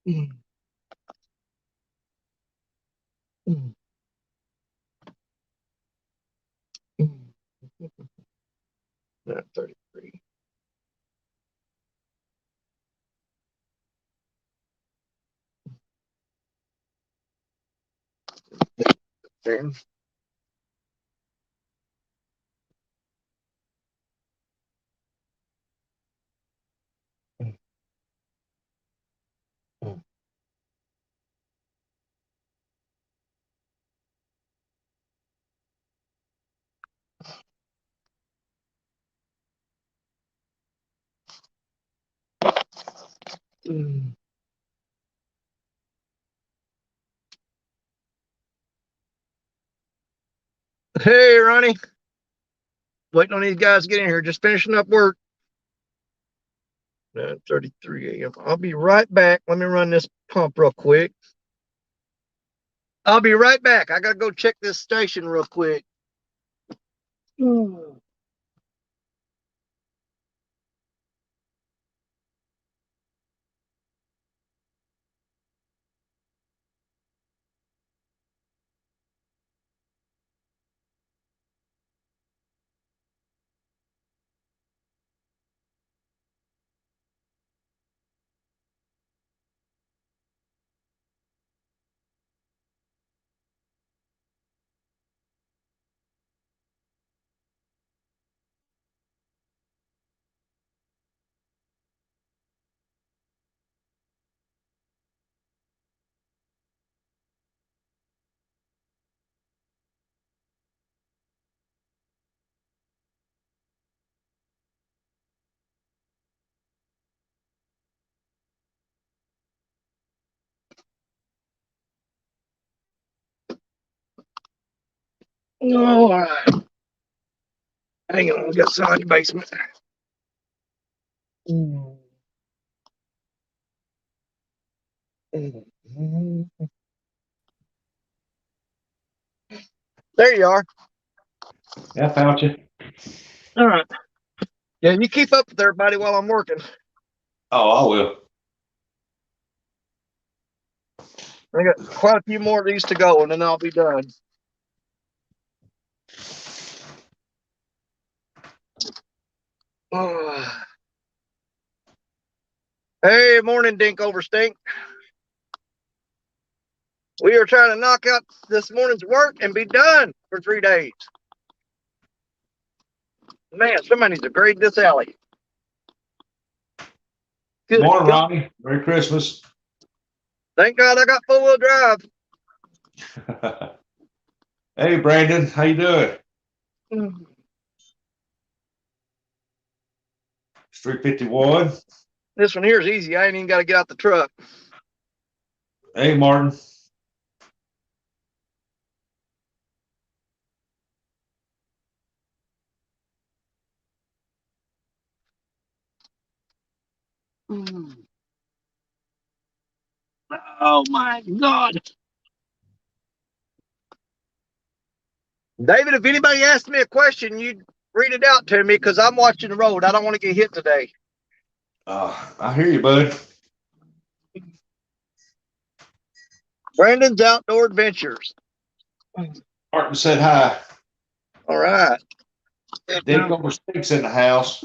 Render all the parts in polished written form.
Mm, mm, mm. 33. There. Mm, mm, mm. Hey, Ronnie. Waiting on these guys to get in here. Just finishing up work. 9:33 a.m. I'll be right back. Let me run this pump real quick. I'll be right back. I gotta go check this station real quick. Mm. All right. Hang on. We got some in the basement. Mm. Mm. There you are. Yeah, I found you. All right. Yeah, you keep up with everybody while I'm working. Oh, I will. I got quite a few more of these to go, and then I'll be done. Hey, morning, Dink over Stink. We are trying to knock out this morning's work and be done for 3 days. Man, somebody needs to grade this alley. Good Morning, God. Ronnie. Merry Christmas. Thank God I got 4-wheel drive. Hey, Brandon, how you doing? It's 351. This one here is easy. I ain't even got to get out the truck. Hey, Martin. Oh my God. David, if anybody asks me a question, you read it out to me because I'm watching the road. I don't want to get hit today. I hear you, bud. Brandon's Outdoor Adventures. Martin said hi. All right. Dink over Stink's in the house.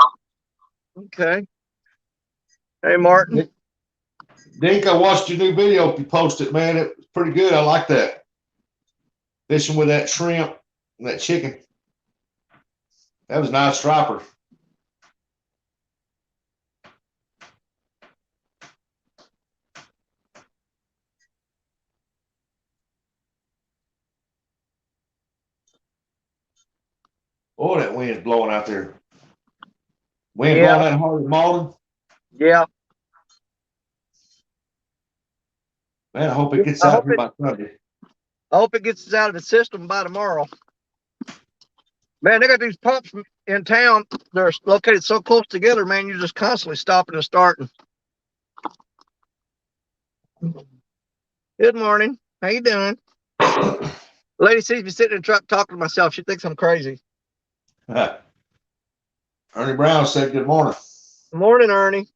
Okay. Hey, Martin. Dink, I watched your new video you posted, man. It was pretty good. I like that. Fishing with that shrimp and that chicken. That was a nice striper. Oh, that wind's blowing out there. Wind Yeah. blowing that hard in Malden. Yeah. Man, I hope it gets I out hope here by Sunday. it gets us out of the system by tomorrow. Man, they got these pumps in town. They're located so close together, man. You're just constantly stopping and starting. Good morning. How you doing? Lady sees me sitting in the truck talking to myself. She thinks I'm crazy. Ernie Brown said good morning. Morning, Ernie.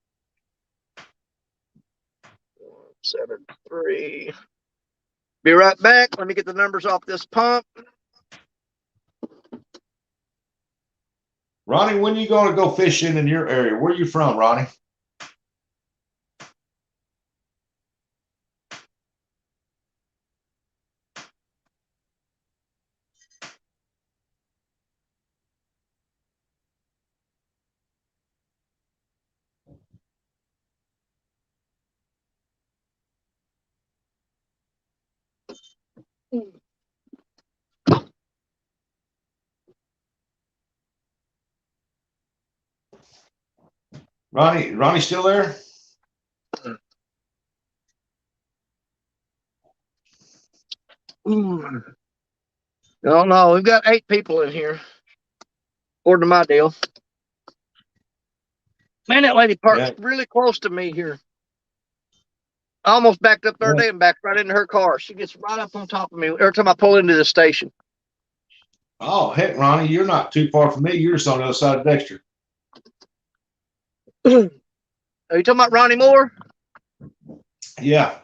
7.3. Be right back. Let me get the numbers off this pump. Ronnie, when you going to go fishing in your area? Where are you from, Ronnie? Ronnie still there? No, we've got 8 people in here, according to my deal. Man, that lady parked really close to me here. I almost backed up there and backed right into her car. She gets right up on top of me every time I pull into the station. Oh, heck, Ronnie, you're not too far from me. You're just on the other side of Dexter. Are you talking about Ronnie Moore? Yeah.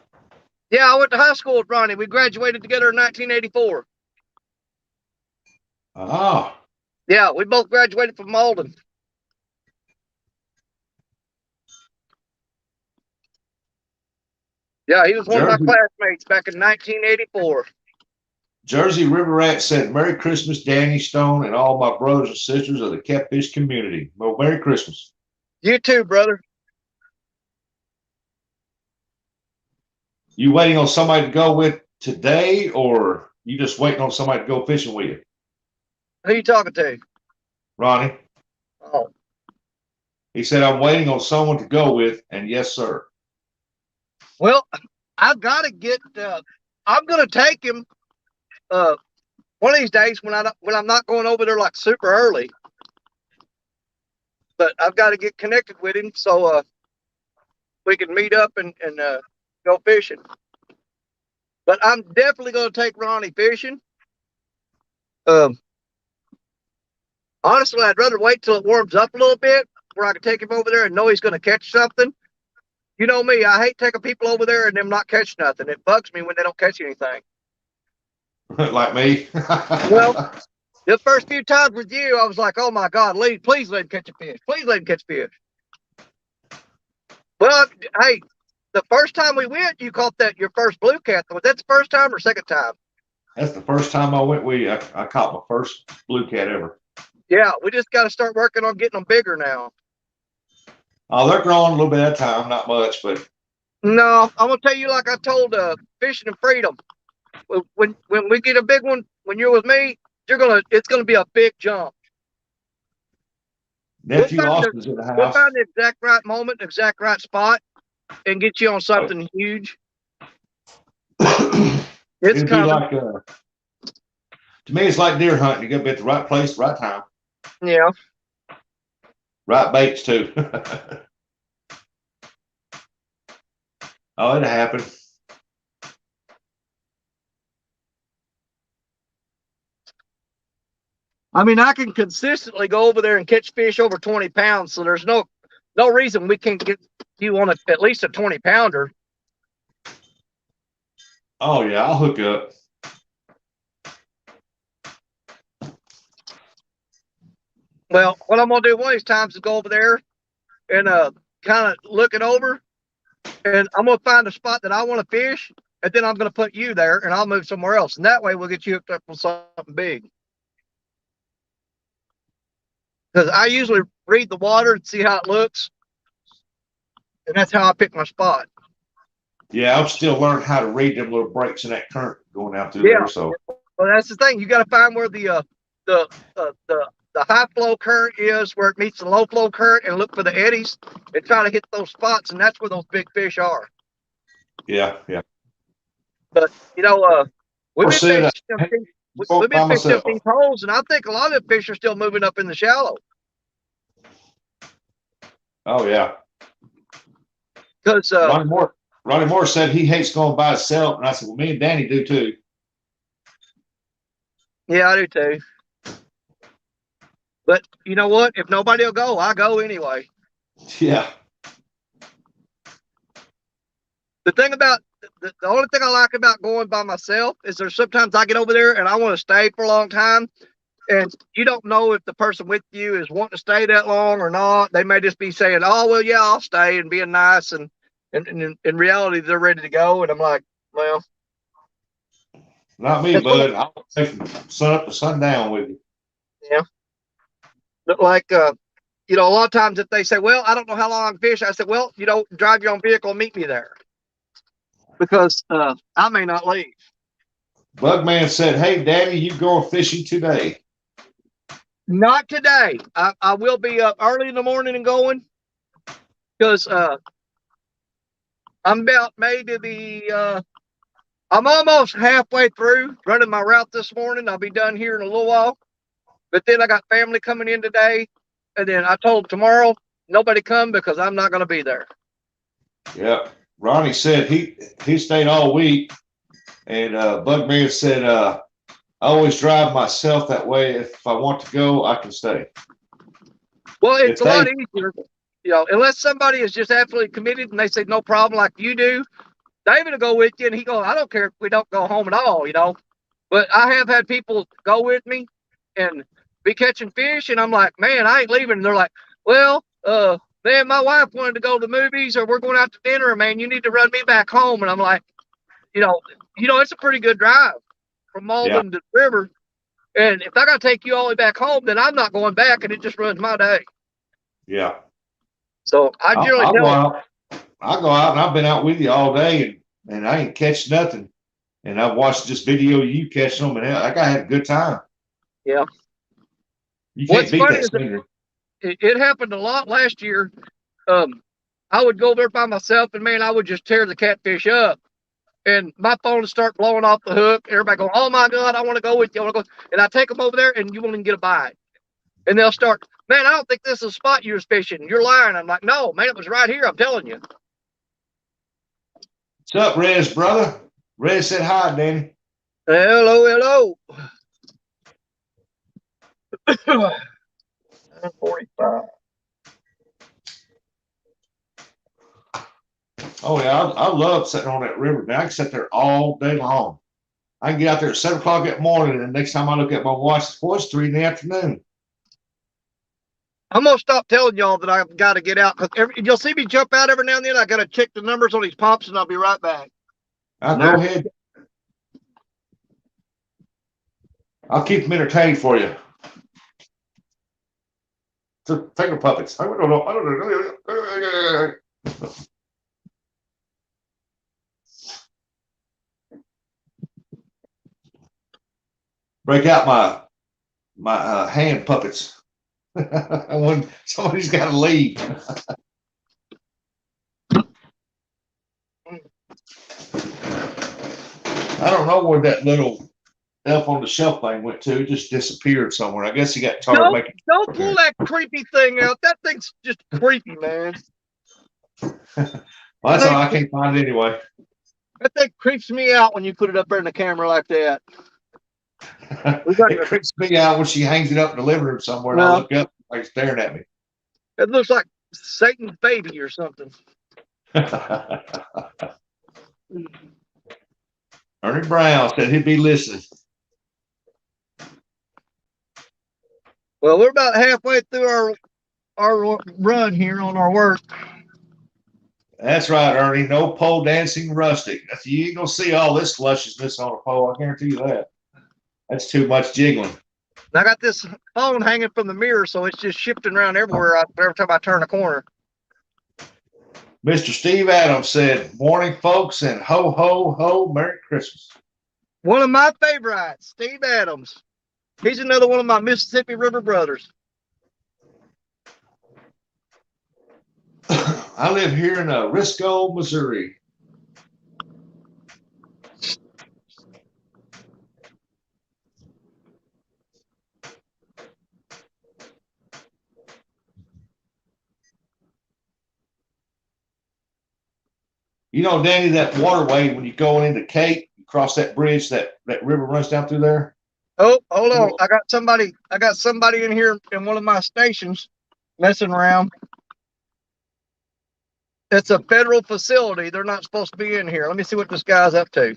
Yeah, I went to high school with Ronnie. We graduated together in 1984. Oh. Yeah, we both graduated from Malden. Yeah, he was one of my classmates back in 1984. Jersey River Rat said, Merry Christmas, Danny Stone, and all my brothers and sisters of the Catfish community. Well, Merry Christmas. You too, brother. You waiting on somebody to go with today, or you just waiting on somebody to go fishing with you? Who you talking to? Ronnie. Oh. He said, I'm waiting on someone to go with, and yes, sir. Well, I've got to get, I'm going to take him one of these days when I'm not going over there like super early. But I've got to get connected with him so we can meet up and go fishing. But I'm definitely going to take Ronnie fishing. Honestly, I'd rather wait till it warms up a little bit where I can take him over there and know he's going to catch something. You know me, I hate taking people over there and them not catch nothing. It bugs me when they don't catch anything. Like me. Well, the first few times with you, I was like, oh my God, please let him catch a fish. Please let him catch a fish. Well, hey, the first time we went, you caught your first blue cat. Was that the first time or second time? That's the first time I went with you. I caught my first blue cat ever. Yeah, we just got to start working on getting them bigger now. Oh, they're growing a little bit at a time, not much, but. No, I'm gonna tell you like I told Fishing and Freedom. When we get a big one, when you're with me, it's gonna be a big jump. Nephew Austin's in the house. We'll find the exact right moment, exact right spot, and get you on something huge. It's coming. Like to me, it's like deer hunting. You got to be at the right place, right time. Yeah. Right baits too. Oh, it happened. I mean, I can consistently go over there and catch fish over 20 pounds, so there's no reason we can't get you on at least a 20-pounder. Oh yeah, I'll hook up. Well, what I'm gonna do one of these times is go over there and kind of look it over, and I'm gonna find a spot that I want to fish, and then I'm gonna put you there, and I'll move somewhere else, and that way we'll get you hooked up with something big. Because I usually read the water and see how it looks, and that's how I pick my spot. Yeah, I'm still learning how to read them little breaks in that current going out through there. So, well, that's the thing. You got to find where the high flow current is, where it meets the low flow current, and look for the eddies and try to hit those spots, and that's where those big fish are. Yeah. But you know, we've been fishing 15 holes, and I think a lot of the fish are still moving up in the shallow. Oh yeah. Because Ronnie Moore said he hates going by himself, and I said, well, me and Danny do too. Yeah, I do too. But you know what? If nobody will go, I go anyway. Yeah. The thing about the only thing I like about going by myself is there's sometimes I get over there and I want to stay for a long time, and you don't know if the person with you is wanting to stay that long or not. They may just be saying, "Oh, well, yeah, I'll stay," and being nice, and in reality, they're ready to go. And I'm like, well, Not me, that's what, bud. I'll stay from sun up to sundown with you. yeah. But like, a lot of times if they say, "Well, I don't know how long I can fish," I said, "Well, drive your own vehicle and meet me there because I may not leave." Bugman said, "Hey, Daddy, you going fishing today?" Not today. I will be up early in the morning and going because I'm about maybe I'm almost halfway through running my route this morning. I'll be done here in a little while. But then I got family coming in today. And then I told them tomorrow, nobody come because I'm not going to be there. Yeah. Ronnie said he stayed all week. And Bugman said, I always drive myself that way. If I want to go, I can stay. Well, it's If a they, lot easier, unless somebody is just absolutely committed and they say no problem like you do. David will go with you and he goes, I don't care if we don't go home at all. But I have had people go with me and be catching fish, and I'm like, man, I ain't leaving. And they're like, well, man, my wife wanted to go to the movies, or we're going out to dinner, man. You need to run me back home. And I'm like, it's a pretty good drive from yeah, Malden to the river. And if I got to take you all the way back home, then I'm not going back, and it just ruins my day. yeah. So I generally I'll tell go them, out. I'll go out, and I've been out with you all day, and I ain't catch nothing. And I've watched this video of you catching them, and that guy had a good time. yeah. You can't What's beat funny that is scenery. it happened a lot last year. I would go there by myself, and man, I would just tear the catfish up. And my phone would start blowing off the hook. Everybody go, "Oh my God, I want to go with you. I want to go." And I take them over there, and you won't even get a bite. And they'll start, "Man, I don't think this is a spot you was fishing. You're lying." I'm like, "No, man, it was right here. I'm telling you." What's up, Rez, brother? Rez said hi, Danny. Hello. 9:45. Oh yeah, I love sitting on that river. Man, I can sit there all day long. I can get out there at 7 o'clock that morning, and the next time I look at my watch, it's 3 in the afternoon. I'm gonna stop telling y'all that I've got to get out because you'll see me jump out every now and then. I got to check the numbers on these pumps, and I'll be right back. I'll go ahead. I'll keep them entertained for you. Finger puppets. I don't know. Break out my hand puppets. When somebody's got to leave. I don't know where that little elf on the shelf thing went to. It just disappeared somewhere. I guess he got tired making. Don't pull that creepy thing out. That thing's just creepy, man. Well, that's all. I can't find it anyway. That thing creeps me out when you put it up there in the camera like that. It creeps me out when she hangs it up in the living room somewhere, and I look up, like staring at me. It looks like Satan's baby or something. Ernie Brown said he'd be listening. Well, we're about halfway through our run here on our work. That's right, Ernie. No pole dancing rustic. You ain't gonna see all this lusciousness on a pole. I guarantee you that. That's too much jiggling. I got this phone hanging from the mirror, so it's just shifting around everywhere every time I turn a corner. Mr. Steve Adams said, "Morning, folks, and ho, ho, ho, Merry Christmas." One of my favorites, Steve Adams. He's another one of my Mississippi River brothers. I live here in Risco, Missouri. You know, Danny, that waterway, when you go into Cape, you cross that bridge, that river runs down through there. Oh, hold on. I got somebody in here in one of my stations messing around. It's a federal facility. They're not supposed to be in here. Let me see what this guy's up to.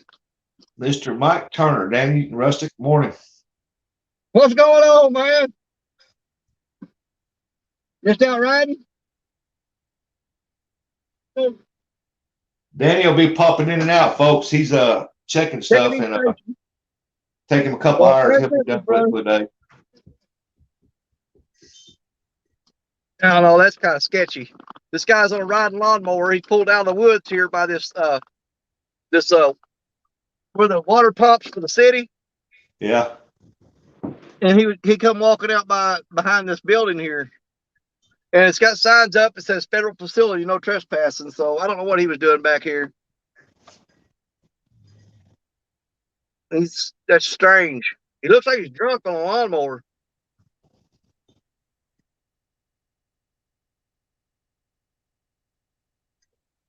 Mr. Mike Turner, Danny Rustic, morning. What's going on, man? Just out riding? Danny will be popping in and out, folks. He's checking stuff and take him a couple hours to help me done with it for the day. I don't know. That's kind of sketchy. This guy's on a riding lawnmower. He pulled out of the woods here by this where the water pumps for the city. Yeah. And he come walking out behind this building here. And it's got signs up that says federal facility, no trespassing. So I don't know what he was doing back here. That's strange. He looks like he's drunk on a lawnmower.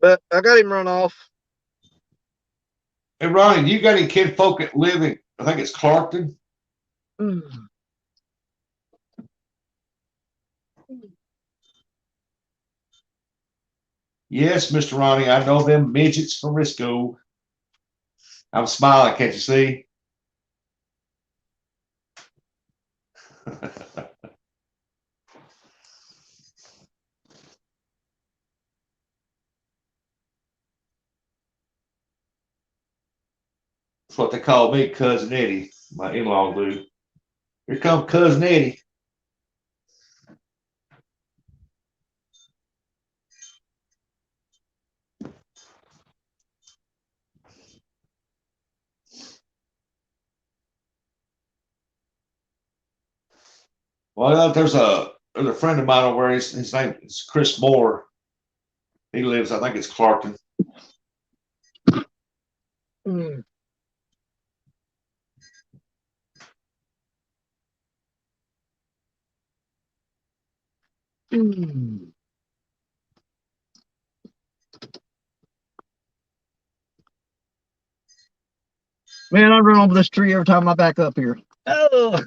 But I got him run off. Hey, Ronnie, do you got any kid folk that live in, I think it's Clarkton? Yes, Mr. Ronnie, I know them midgets from Risco. I'm smiling, can't you see? That's what they call me, Cousin Eddie. My in-law do. Here comes Cousin Eddie. Well, there's a friend of mine over there. His name is Chris Moore. He lives, I think it's Clarkton. Mm. Mm. Man, I run over this tree every time I back up here. Oh,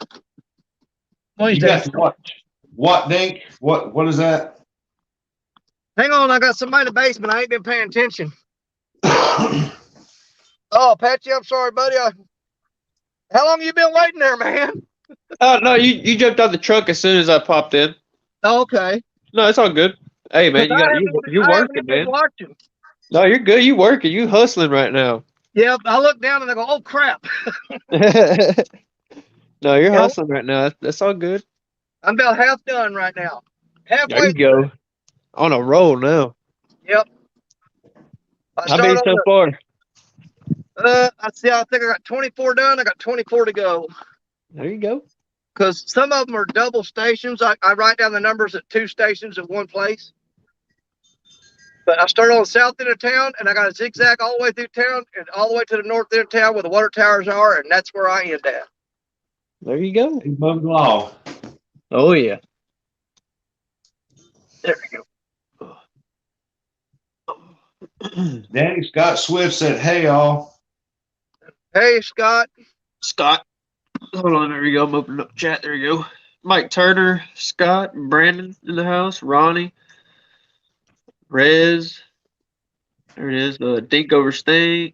You got to watch. What, Dink? What is that? Hang on, I got somebody in the basement. I ain't been paying attention. Oh, Patchy, I'm sorry, buddy. How long you been waiting there, man? Oh no, you jumped out the truck as soon as I popped in. Oh, okay. No, it's all good. Hey man, you working, man. Watching. No, you're good. You working. You hustling right now. Yeah, I look down and I go, oh crap. No, you're hustling right now. That's all good. I'm about half done right now. Halfway. There you go. On a roll now. Yep. How many so far? I think I got 24 done. I got 24 to go. There you go. Because some of them are double stations. I write down the numbers at 2 stations at one place. But I started on the south end of town, and I got a zigzag all the way through town and all the way to the north end of town where the water towers are, and that's where I end at. There you go. He's moving along. Oh yeah. There we go. Danny Scott Swift said, hey, y'all. Hey, Scott. Scott. Hold on, there we go. I'm opening up chat. There we go. Mike Turner, Scott, Brandon in the house, Ronnie, Rez. There it is. Dink over Sting.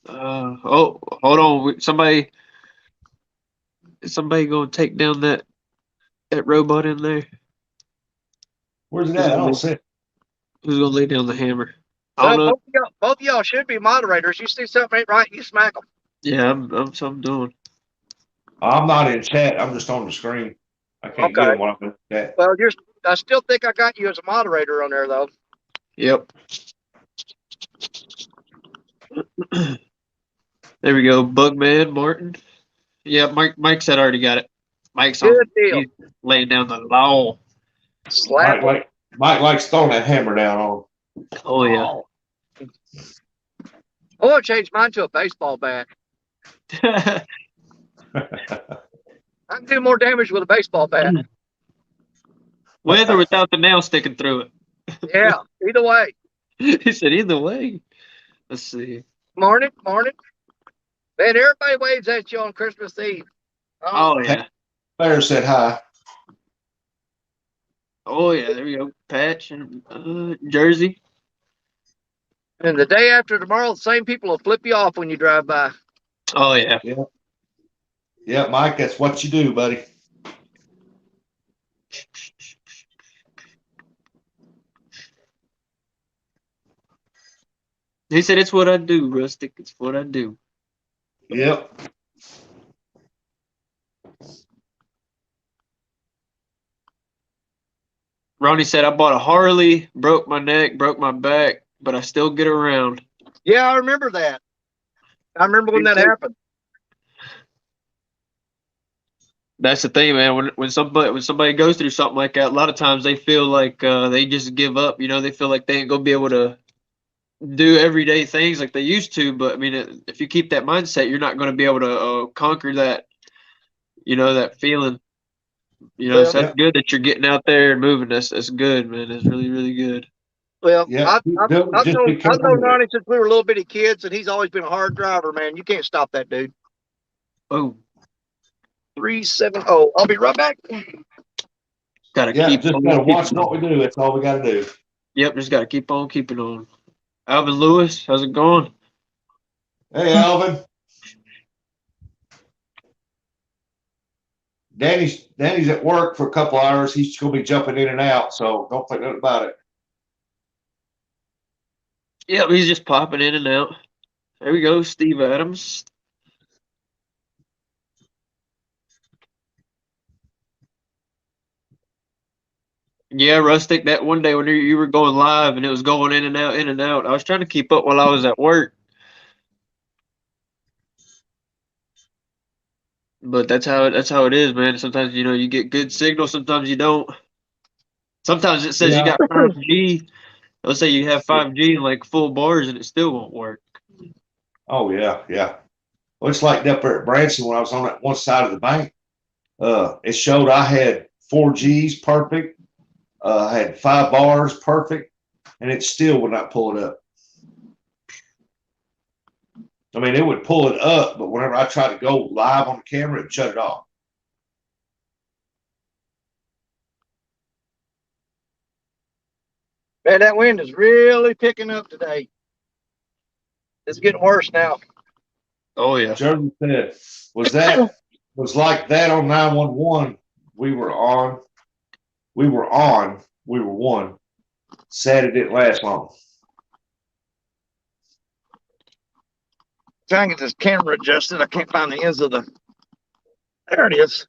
Oh, hold on. Somebody gonna take down that robot in there. Where's it at? I don't see it. Who's gonna lay down the hammer? Both of y'all should be moderators. You see something ain't right, you smack them. Yeah, I'm doing. I'm not in chat. I'm just on the screen. I can't get them when I'm in chat. Well, I still think I got you as a moderator on there, though. Yep. There we go. Bugman Martin. Yeah, Mike said I already got it. Mike's Good on. deal. He's laying down the law. Slap. Mike likes throwing that hammer down on. Oh yeah. I want to change mine to a baseball bat. I can do more damage with a baseball bat. With or without the nail sticking through it. Yeah, either way. He said either way. Let's see. Morning. Man, everybody waves at you on Christmas Eve. Oh yeah. Claire said hi. Oh yeah, there we go. Patch and Jersey. And the day after tomorrow, the same people will flip you off when you drive by. Oh yeah. Yeah, Mike, that's what you do, buddy. He said it's what I do, Rustic. It's what I do. Yep. Ronnie said I bought a Harley, broke my neck, broke my back, but I still get around. Yeah, I remember that. I remember when Me that too. happened. That's the thing, man. When somebody goes through something like that, a lot of times they feel like they just give up. You know, they feel like they ain't gonna be able to do everyday things like they used to. But I mean, if you keep that mindset, you're not going to be able to conquer that. You know, that feeling. You know, Well, so that's Yep. good that you're getting out there and moving. That's good, man. That's really really good. well, Yep. Keep doing it. Just be I've careful known with it. Ronnie since we were little bitty kids, and he's always been a hard driver, man. You can't stop that dude. Oh, 370. I'll be right back. gotta Yeah, keep just on gotta watch keeping what on. we do. That's all we gotta do. Yep, just gotta keep on keeping on. Alvin Lewis, how's it going? Hey, Alvin. Danny's at work for a couple hours. He's gonna be jumping in and out, so don't think nothing about it. Yep, he's just popping in and out. There we go, Steve Adams. Yeah, Rustic, that one day when you were going live and it was going in and out, in and out, I was trying to keep up while I was at work. But that's how it is, man. Sometimes you get good signal, sometimes you don't. Sometimes it says you Yeah. got 5G. Let's say you have 5G and like full bars and it still won't work. Oh yeah, yeah. Well, it's like up there at Branson when I was on that one side of the bank. It showed I had 4Gs perfect. I had 5 bars perfect, and it still would not pull it up. I mean, it would pull it up, but whenever I tried to go live on the camera, it shut it off. Man, that wind is really picking up today. It's getting worse now. Oh yeah. Jeremy said, was like that on 911. We were on. We were on. We were one. Sad it didn't last long. Trying to get this camera adjusted. I can't find the ends of the. There it is.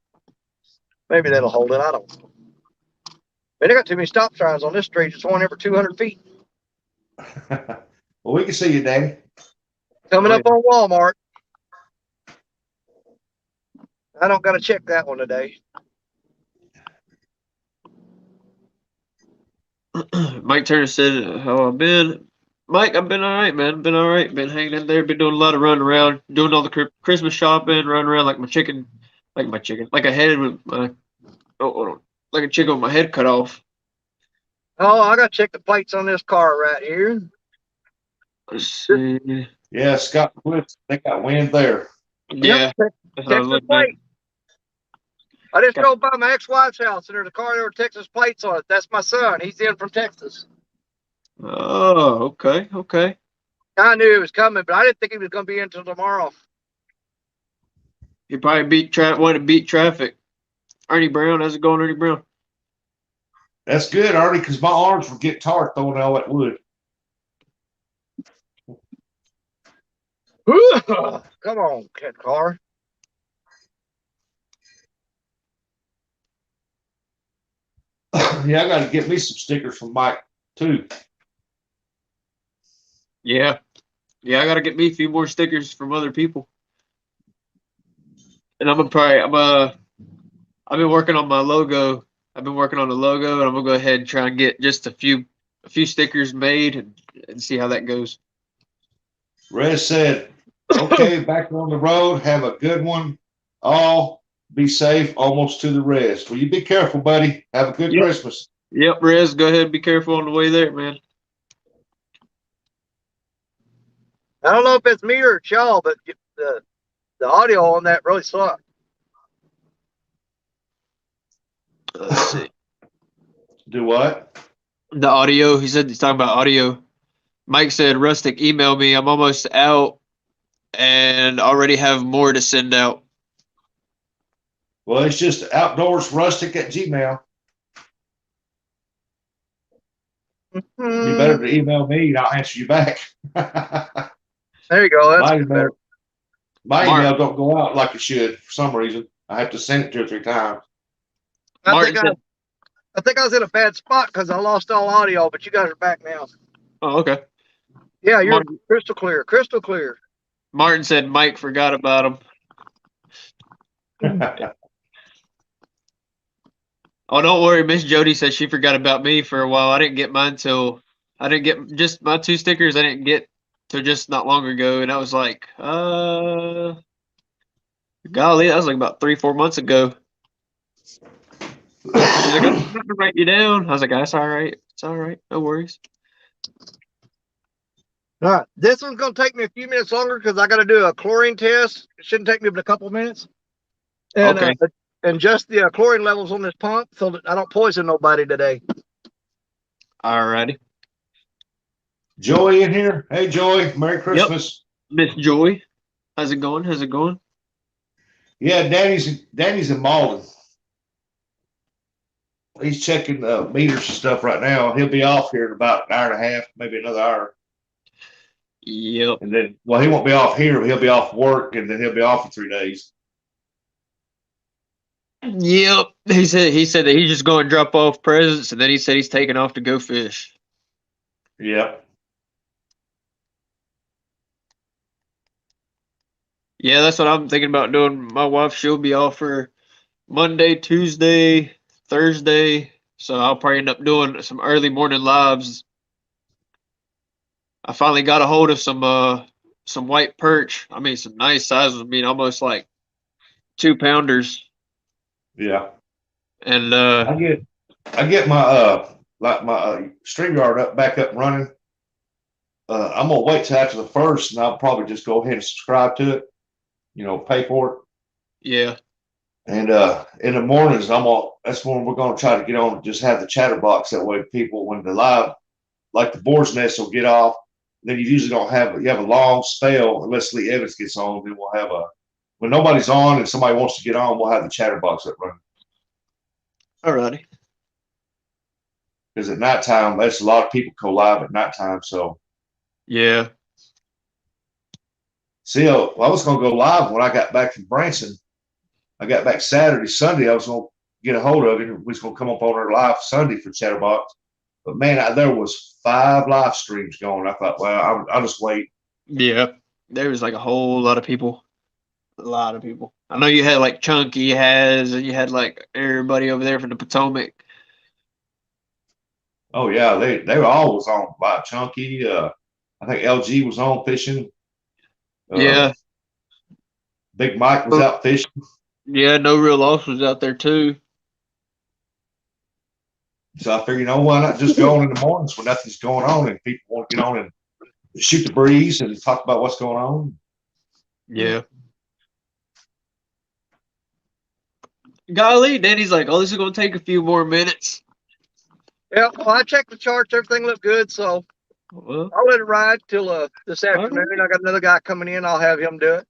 Maybe that'll hold it. I don't know. But they got too many stop signs on this street. It's one every 200 feet. Well, we can see you, Danny. Coming Oh, up on Walmart. I don't got to check that one today. yeah. Mike Turner said, "How I've been." Mike, I've been all right, man. Been all right. Been hanging in there. Been doing a lot of running around, doing all the Christmas shopping, running around like a head with my, hold on, like a chicken with my head cut off. Oh, I got to check the plates on this car right here. Let's see. Yeah, Scott Cliff, they got wind there. Yeah, Yep, that's what I was Texas looking at. plate. I just Got- drove by my ex-wife's house and there's a car there with Texas plates on it. That's my son. He's in from Texas. Oh, okay, okay. I knew he was coming, but I didn't think he was going to be in until tomorrow. He probably wanted to beat traffic. Ernie Brown, how's it going, Ernie Brown? That's good, Artie, because my arms were getting tired throwing all that wood. Come on, cat car. Yeah, I got to get me some stickers from Mike too. Yeah, yeah. I gotta get me a few more stickers from other people, and I've been working on my logo. I've been working on the logo, and I'm gonna go ahead and try and get just a few stickers made and see how that goes. Rez said, "Okay, back on the road. Have a good one. All be safe. Almost to the rest. Will you be careful, buddy? Have a good Yep. Christmas." Yep, Rez, go ahead and be careful on the way there, man. I don't know if it's me or y'all, but the audio on that really sucked. Let's see. Do what? The audio. He said he's talking about audio. Mike said, Rustic, email me. I'm almost out and already have more to send out. Well, it's just outdoorsrustic at Gmail. You better to email me and I'll answer you back. There you go. That's my better. email, my Mark. email don't go out like it should for some reason. I have to send it 2 or 3 times. Martin said, I think I was in a bad spot because I lost all audio, but you guys are back now. oh, okay. Yeah, you're Martin, crystal clear. Crystal clear. Martin said Mike forgot about him. Oh, don't worry. Miss Jody said she forgot about me for a while. I didn't get mine I didn't get just my 2 stickers. I didn't get till just not long ago. And I was like, golly, that was like about 3-4 months ago. She's like, I'm going to write you down. I was like, that's all right. It's all right. No worries. All right. This one's going to take me a few minutes longer because I got to do a chlorine test. It shouldn't take me but a couple of minutes. And, Okay. And just the chlorine levels on this pump so that I don't poison nobody today. All righty. Joey in here. Hey, Joey. Merry Christmas. Miss Joy. How's it going? How's it going? Yeah, Danny's in Malden. He's checking meters and stuff right now. He'll be off here in about an hour and a half, maybe another hour. Yep. And then, well, he won't be off here, but he'll be off work, and then he'll be off for 3 days. Yep. He said that he's just going to drop off presents, and then he said he's taking off to go fish. Yep. Yeah, that's what I'm thinking about doing. My wife, she'll be off for Monday, Tuesday, Thursday, so I'll probably end up doing some early morning lives. I finally got a hold of some white perch. I mean, some nice sizes. I mean, almost like 2-pounders. Yeah. And I get my my StreamYard back up and running. I'm gonna wait till after the 1st, and I'll probably just go ahead and subscribe to it. Pay for it. yeah, And in the mornings, that's when we're gonna try to get on. Just have the chatterbox that way. People, when they're live, like the boar's nest, will get off. Then you usually don't have a long spell unless Lee Evans gets on. Then we'll have when nobody's on and somebody wants to get on, we'll have the chatterbox up running. alrighty. Because at nighttime, there's a lot of people go live at nighttime. So Yeah. see, I was gonna go live when I got back from Branson. I got back Saturday, Sunday. I was gonna get a hold of it. We was gonna come up on our live Sunday for Chatterbox. But man, there was 5 live streams going. I thought, well, I'll just wait. Yeah. There was like a whole lot of people. A lot of people. I know you had like Chunky and you had like everybody over there from the Potomac. Oh yeah, they were always on by Chunky. I think LG was on fishing. Yeah. Big Mike was out fishing. Yeah, No Real Loss was out there too. So I figured, why not just go on in the mornings when nothing's going on and people want to get on and shoot the breeze and talk about what's going on. Yeah. Golly, Danny's like, oh, this is going to take a few more minutes. Yeah, well, I checked the charts. Everything looked good, so Well, I'll let it ride till this afternoon. I got another guy coming in. I'll have him do it.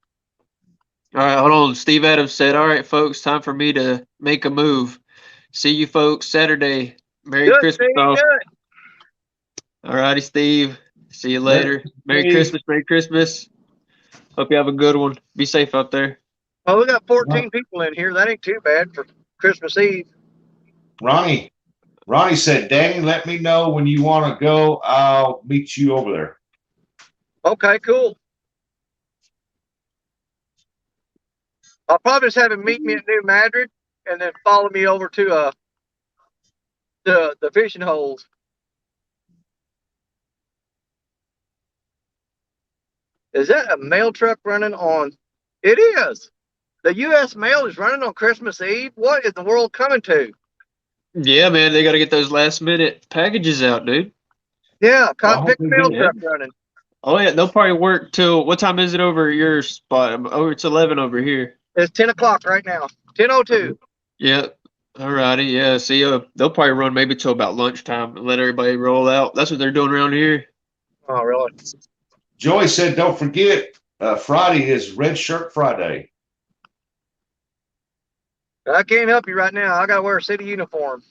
all right, hold on. Steve Adams said, all right, folks, time for me to make a move. See you folks Saturday. Merry Good, Christmas. Steve, All good. righty, Steve. See you later. Merry Christmas. Merry Christmas. Hope you have a good one. Be safe out there. Oh, we got 14 people in here. That ain't too bad for Christmas Eve. Ronnie said, Danny, let me know when you want to go. I'll meet you over there. Okay, cool. I'll probably just have him meet me at New Madrid and then follow me over to the fishing holes. Is that a mail truck running on? It is. The U.S. mail is running on Christmas Eve. What is the world coming to? Yeah, man, they got to get those last minute packages out, dude. Yeah, cotton pick we mail do. truck running. Oh, yeah, they'll probably work till what time is it over your spot? Oh, it's 11 over here. It's 10 o'clock right now. 10:02. Yeah, Alrighty, yeah. See, they'll probably run maybe till about lunchtime and let everybody roll out. That's what they're doing around here. Oh, really? Joey said, don't forget, Friday is Red Shirt Friday. I can't help you right now. I got to wear a city uniform.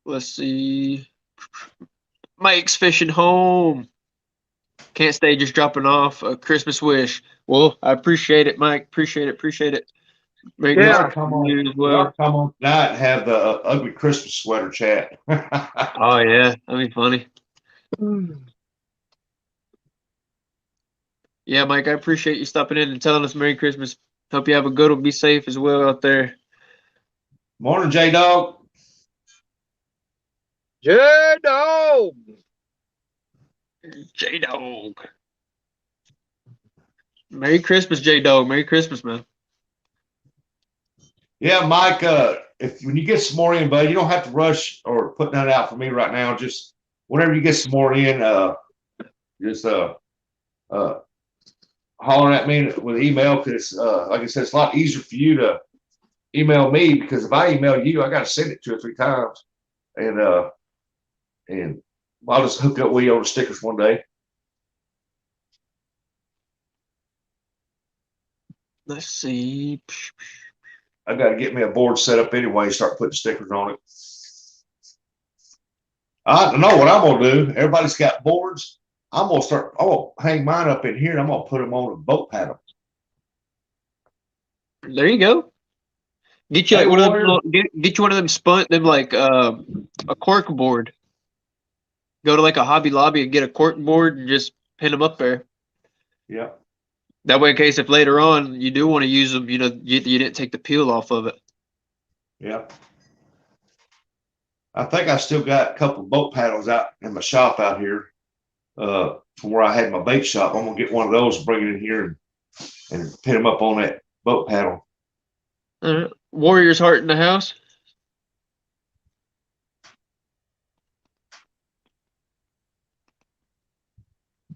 Let's see. Mike's fishing home. Can't stay just dropping off a Christmas wish. Well, I appreciate it, Mike. Appreciate it. Appreciate it. Merry Yeah. Christmas to you as well. Come on tonight and have the ugly Christmas sweater chat. Oh yeah, that'd be funny. Yeah, Mike, I appreciate you stopping in and telling us Merry Christmas. Hope you have a good one. Be safe as well out there. Morning, J Dog. J-Dog. J Dog. Merry Christmas, J Dog. Merry Christmas, man. Yeah, Mike. If when you get some more in, bud, you don't have to rush or put that out for me right now. Just whenever you get some more in, just holler at me with email because, like I said, it's a lot easier for you to email me because if I email you, I got to send it 2 or 3 times, and I'll just hook up with you on the stickers one day. Let's see. I got to get me a board set up anyway and start putting stickers on it. I know what I'm gonna do. Everybody's got boards. I'm gonna hang mine up in here and I'm gonna put them on a boat paddle. There you go. Get you Hey, like one of them. Warrior. Get you one of them them like a cork board. Go to like a Hobby Lobby and get a cork board and just pin them up there. Yeah. That way, in case if later on you do want to use them, you know you didn't take the peel off of it. Yeah. I think I still got a couple of boat paddles out in my shop out here, from where I had my bait shop. I'm gonna get one of those and bring it in here and pin them up on that boat paddle. Warrior's Heart in the house.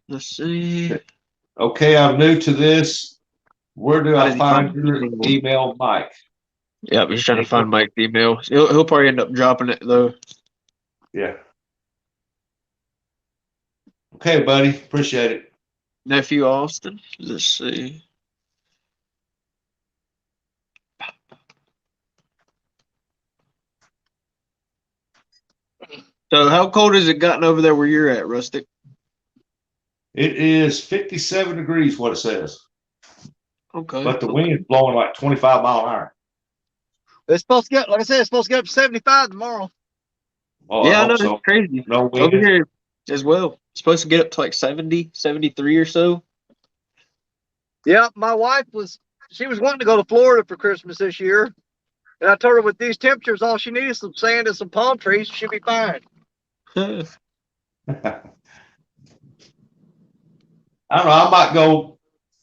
Let's see. Okay, I'm new to this. Where do How I did he find find your it? email, Mike? Yep, he's trying to find Mike's email. He'll probably end up dropping it though. Yeah. Okay, buddy. Appreciate it. Nephew Austin. Let's see. So how cold has it gotten over there where you're at, Rustic? It is 57 degrees, what it says. Okay. But the wind's blowing like 25 mile an hour. It's supposed to get, like I said, it's supposed to get up to 75 tomorrow. Oh, Yeah, I I know, hope so. it's crazy. No wind. Over here as well. It's supposed to get up to like 70, 73 or so. Yeah, my wife she was wanting to go to Florida for Christmas this year. And I told her with these temperatures, all she needs is some sand and some palm trees. She'll be fine. I don't know. I might go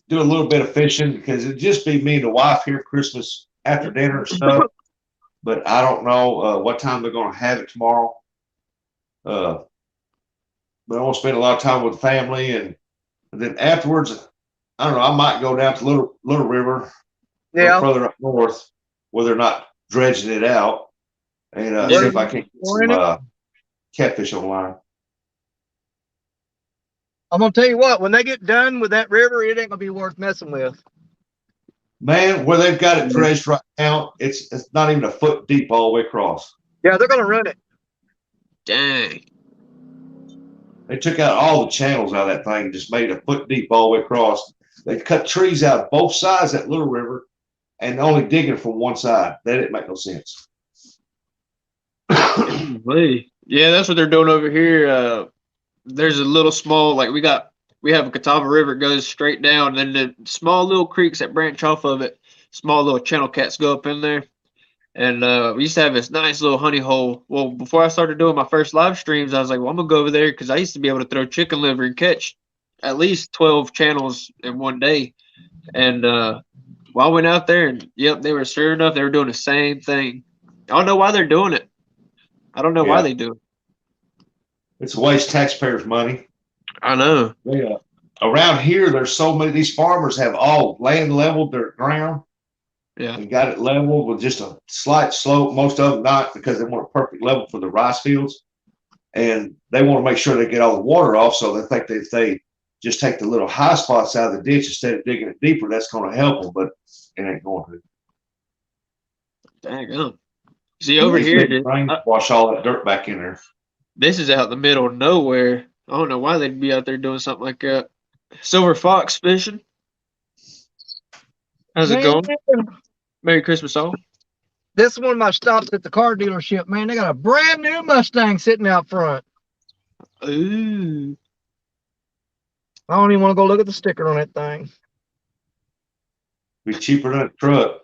do a little bit of fishing because it'd just be me and the wife here Christmas after dinner and stuff. But I don't know what time they're going to have it tomorrow. But I want to spend a lot of time with the family, and then afterwards, I don't know. I might go down to Little River, a little Yeah. further up north, where they're not dredging it out, and see if I can get some catfish on the line. I'm going to tell you what, when they get done with that river, it ain't going to be worth messing with. Man, where they've got it dredged right now, it's not even a foot deep all the way across. Yeah, they're going to run it. Dang. They took out all the channels out of that thing and just made it a foot deep all the way across. They cut trees out both sides of that Little River and only digging from one side. That didn't make no sense. Yeah, that's what they're doing over here. There's a little small, like we have a Catawba River, it goes straight down, and then the small little creeks that branch off of it, small little channel cats go up in there. And we used to have this nice little honey hole. Well, before I started doing my first live streams, I was like, well, I'm going to go over there because I used to be able to throw chicken liver and catch at least 12 channels in one day. And I went out there, and yep, they were sure enough, they were doing the same thing. I don't know why they're doing it. I don't know why they do it. It's a waste of taxpayers' money. I know. Around here, there's so many. These farmers have all land leveled their ground, Yeah. and got it leveled with just a slight slope. Most of them not, because they want a perfect level for the rice fields. And they want to make sure they get all the water off. So they think that if they just take the little high spots out of the ditch instead of digging it deeper, that's going to help them. But it ain't going to. Dang on. See, over They here, let rain wash all that dirt back in there. this is out in the middle of nowhere. I don't know why they'd be out there doing something like that. Silver fox fishing. How's it going? Merry Christmas, all. This is one of my stops at the car dealership, man. They got a brand new Mustang sitting out front. Ooh. I don't even want to go look at the sticker on that thing. Be cheaper than a truck.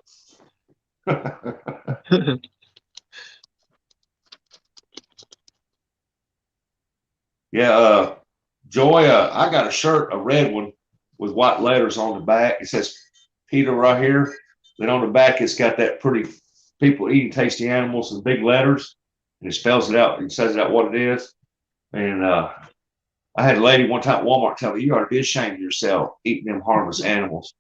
Yeah, Joy, I got a shirt, a red one with white letters on the back. It says Peter right here. Then on the back, it's got that pretty people eating tasty animals in big letters, and it spells it out. It says it out what it is. And I had a lady one time at Walmart tell me, "You ought to be ashamed of yourself eating them harmless animals."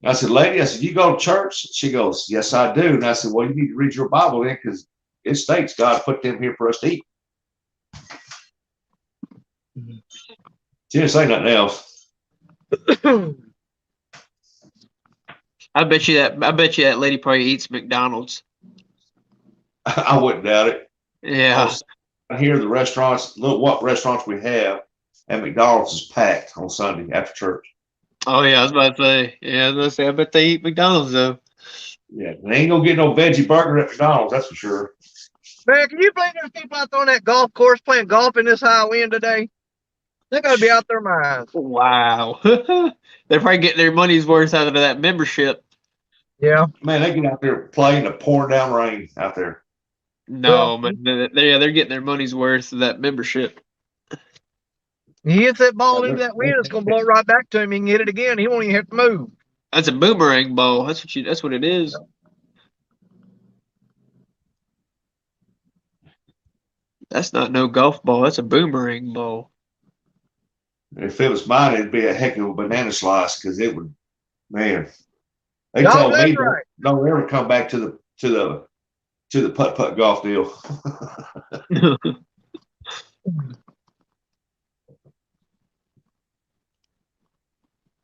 I said, "Lady," I said, "You go to church?" She goes, "Yes, I do." And I said, "Well, you need to read your Bible then, because it states God put them here for us to eat." She didn't say nothing else. I bet you that lady probably eats McDonald's. I wouldn't doubt it. Yeah. Here, the restaurants, look what restaurants we have, and McDonald's is packed on Sunday after church. Oh yeah, I was about to say. Yeah, I was about to say. I bet they eat McDonald's though. Yeah, they ain't gonna get no veggie burger at McDonald's, that's for sure. Man, can you believe there's people out there on that golf course playing golf in this high wind today? They gotta be out their minds. Wow. They're probably getting their money's worth out of that membership. Yeah. Man, they get out there playing the pouring down rain out there. No, man. They're getting their money's worth of that membership. He hits that ball into that wind, it's gonna blow right back to him. He can hit it again. He won't even have to move. That's a boomerang ball. That's what it is. That's not no golf ball. That's a boomerang ball. If it was mine, it'd be a heck of a banana slice, because it would, man. They No, told me that's right. don't ever come back to the putt golf deal.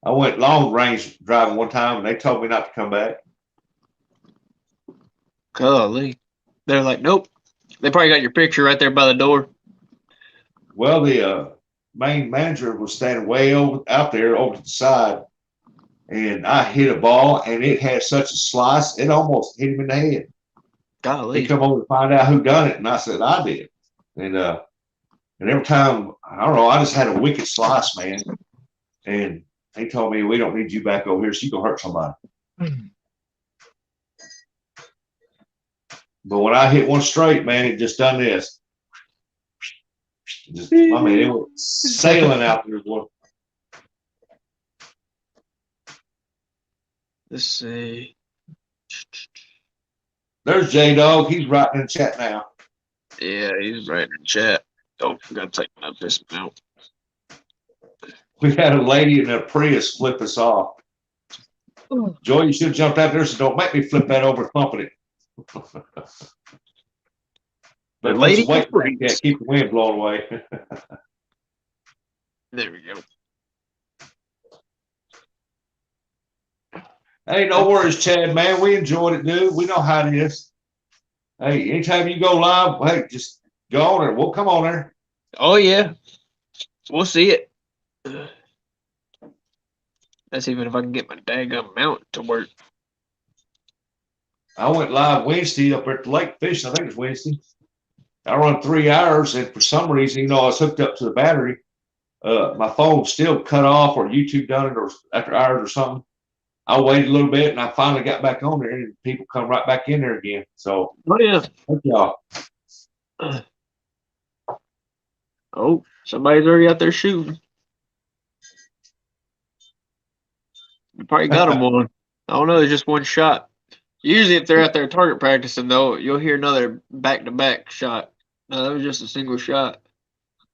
I went long range driving one time, and they told me not to come back. Golly. They're like, nope. They probably got your picture right there by the door. Well, the main manager was standing way out there over to the side, and I hit a ball, and it had such a slice, it almost hit him in the head. Golly. He come over to find out who done it, and I said I did. And every time, I don't know, I just had a wicked slice, man. And he told me, "We don't need you back over here, so you gonna hurt somebody." But when I hit one straight, man, it just done this. Just, I mean, it was sailing out there. Boy. Let's see. There's J Dog. He's writing in the chat now. Yeah, he's right in the chat. Oh, I gotta tighten up this mount. We had a lady in a Prius flip us off. Joy, you should have jumped out there, so don't make me flip that over thumping it. But lady wait, can't keep the wind blowing away. There we go. Hey, no worries, Chad, man. We enjoyed it, dude. We know how it is. Hey, anytime you go live, hey, just go on there. We'll come on there. Oh yeah. We'll see it. That's even if I can get my daggum mount to work. I went live Wednesday up at the lake fishing. I think it was Wednesday. I run 3 hours, and for some reason, I was hooked up to the battery. My phone still cut off, or YouTube done it, or after hours or something. I waited a little bit, and I finally got back on there, and people come right back in there again. So, Oh yeah. thank y'all. Oh, somebody's already out there shooting. You probably got them one. I don't know. There's just one shot. Usually, if they're out there target practicing, though, you'll hear another back-to-back shot. No, that was just a single shot.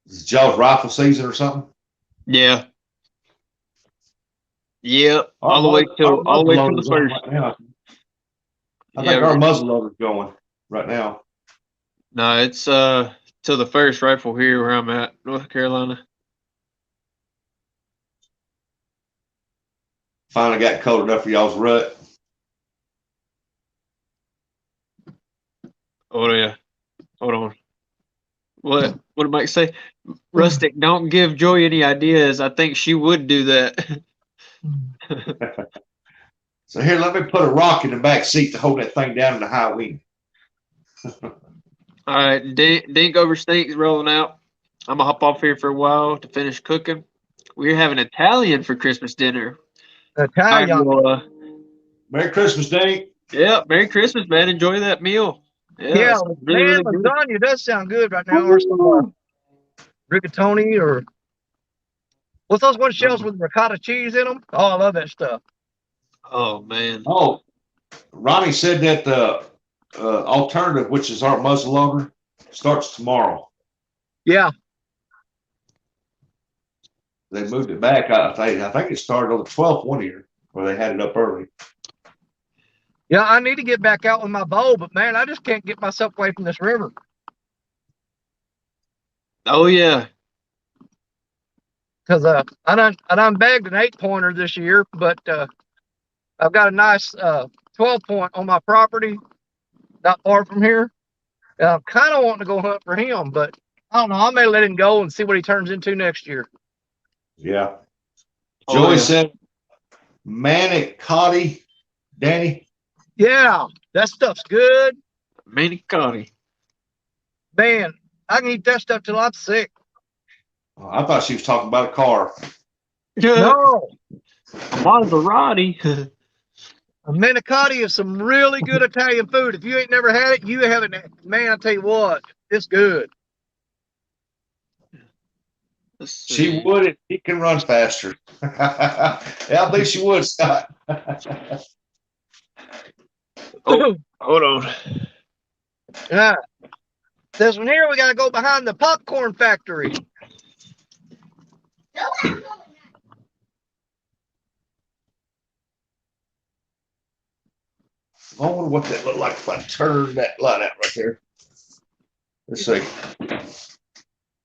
Is it y'all's rifle season or something? Yeah. Yep, all the way Our till muzzle the loader's on first. right now. I Yeah, think our muzzle loader's going right now. no, it's till the first rifle here where I'm at, North Carolina. Finally got cold enough for y'all's rut. Oh yeah, hold on. What did Mike say? Rustic, don't give Joy any ideas. I think she would do that. So here, let me put a rock in the back seat to hold that thing down in the high wind. All right, Dink over Stinks rolling out. I'm gonna hop off here for a while to finish cooking. We're having Italian for Christmas dinner. I Italian. will, Merry Christmas, Dink. yeah, Merry Christmas, man. Enjoy that meal. Yeah, Yeah, it's really, man, really good. lasagna does sound good right now. Or some rigatoni, or what's those one shells with ricotta cheese in them? Oh, I love that stuff. Oh man. Oh, Ronnie said that the alternative, which is our muzzle loader, starts tomorrow. Yeah, They moved it back. I think it started on the 12th one year where they had it up early. yeah. I need to get back out with my bow, but man, I just can't get myself away from this river. Oh yeah. Cause I done bagged an 8-pointer this year, but I've got a nice 12-point on my property, not far from here. And I'm kind of wanting to go hunt for him, but I don't know. I may let him go and see what he turns into next year. Yeah. Oh, Joey yeah. said manicotti, Danny. Yeah, that stuff's good, Manicotti. man. I can eat that stuff till I'm sick. I thought she was talking about a car. No, Maserati. a manicotti is some really good Italian food. If you ain't never had it, you haven't. Man, I tell you what, it's good. Let's She see. would if he can run faster. Yeah, I believe she would, Scott. Oh, hold on. Yeah, this one here, we got to go behind the popcorn factory. I wonder what that looked like if I turned that light out right there. Let's see.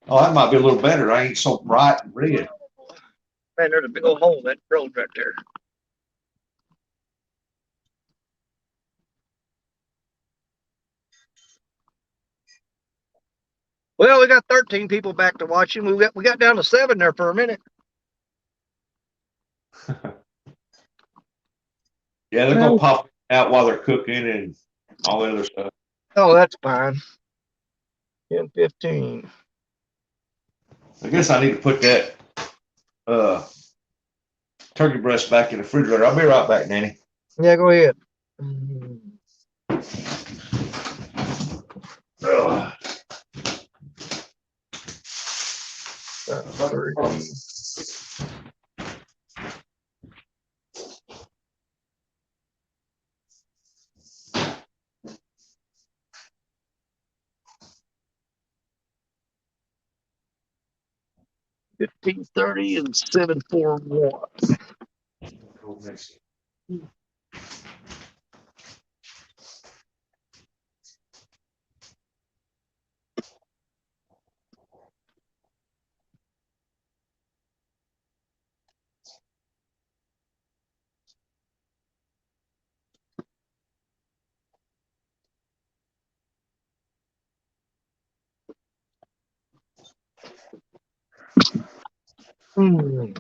Oh, that might be a little better. I ain't so bright and red. Man, there's a big old hole in that road right there. Well, we got 13 people back to watch him. We got down to 7 there for a minute. Yeah, they're gonna pop out while they're cooking and all the other stuff. Oh, that's fine. 10, 15. I guess I need to put that turkey breast back in the refrigerator. I'll be right back, Nanny. Yeah, go ahead. Ugh. 30. $15.30 and 741. Whoa,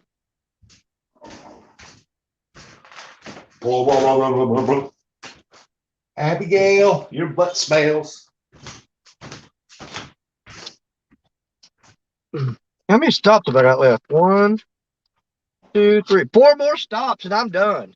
whoa, whoa, whoa, whoa, whoa. Abigail, your butt smells. How many stops have I got left? 1, 2, 3, 4 more stops and I'm done.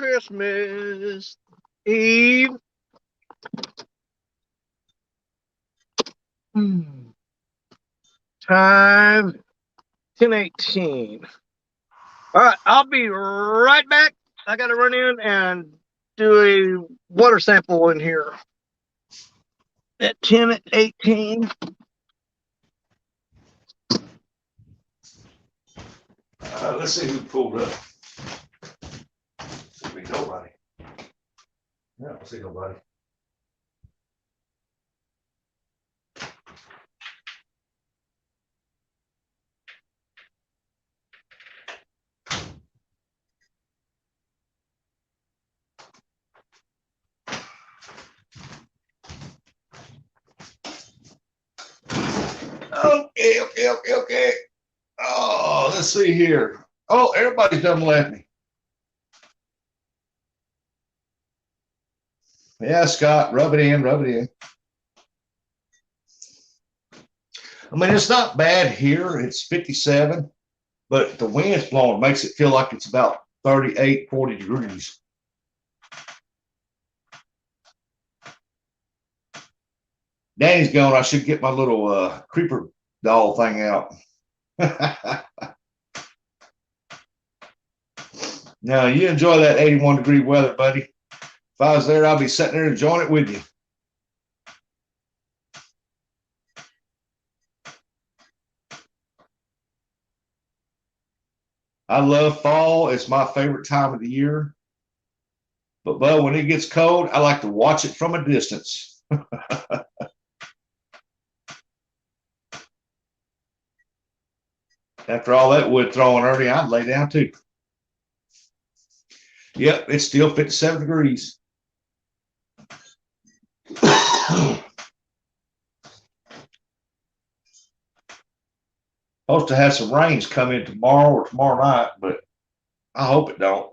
Christmas Eve. Time 10:18. All right, I'll be right back. I got to run in and do a water sample in here at 10:18. Let's see who pulled up. Should be nobody. Yeah, I don't see nobody. Okay. Oh, let's see here. Oh, everybody's done left me. Yeah, Scott, rub it in, rub it in. I mean, it's not bad here. It's 57, but the wind's blowing makes it feel like it's about 38, 40 degrees. Danny's gone. I should get my little creeper doll thing out. Now, you enjoy that 81-degree weather, buddy. If I was there, I'd be sitting there enjoying it with you. I love fall. It's my favorite time of the year. But, Bud, when it gets cold, I like to watch it from a distance. After all that wood throwing early, I'd lay down too. Yep, it's still 57 degrees. Supposed to have some rains come in tomorrow or tomorrow night, but I hope it don't.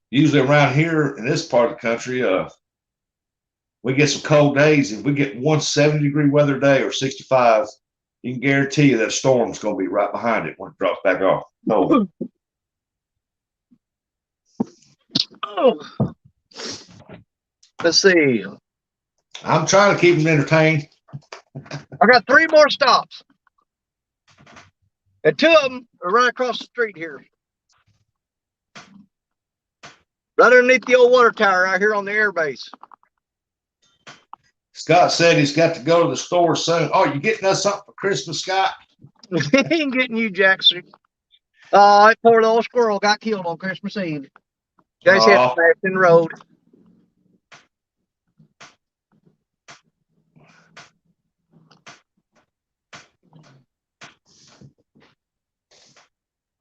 Usually around here in this part of the country, we get some cold days. If we get one 70-degree weather day or 65, you can guarantee you that a storm's going to be right behind it when it drops back off. Oh. Oh. Let's see. I'm trying to keep them entertained. I got 3 more stops. And 2 of them are right across the street here. Right underneath the old water tower out here on the air base. Scott said he's got to go to the store soon. Oh, you getting us something for Christmas, Scott? He ain't getting you, Jackson. That poor little squirrel got killed on Christmas Eve. Guys hit in the road.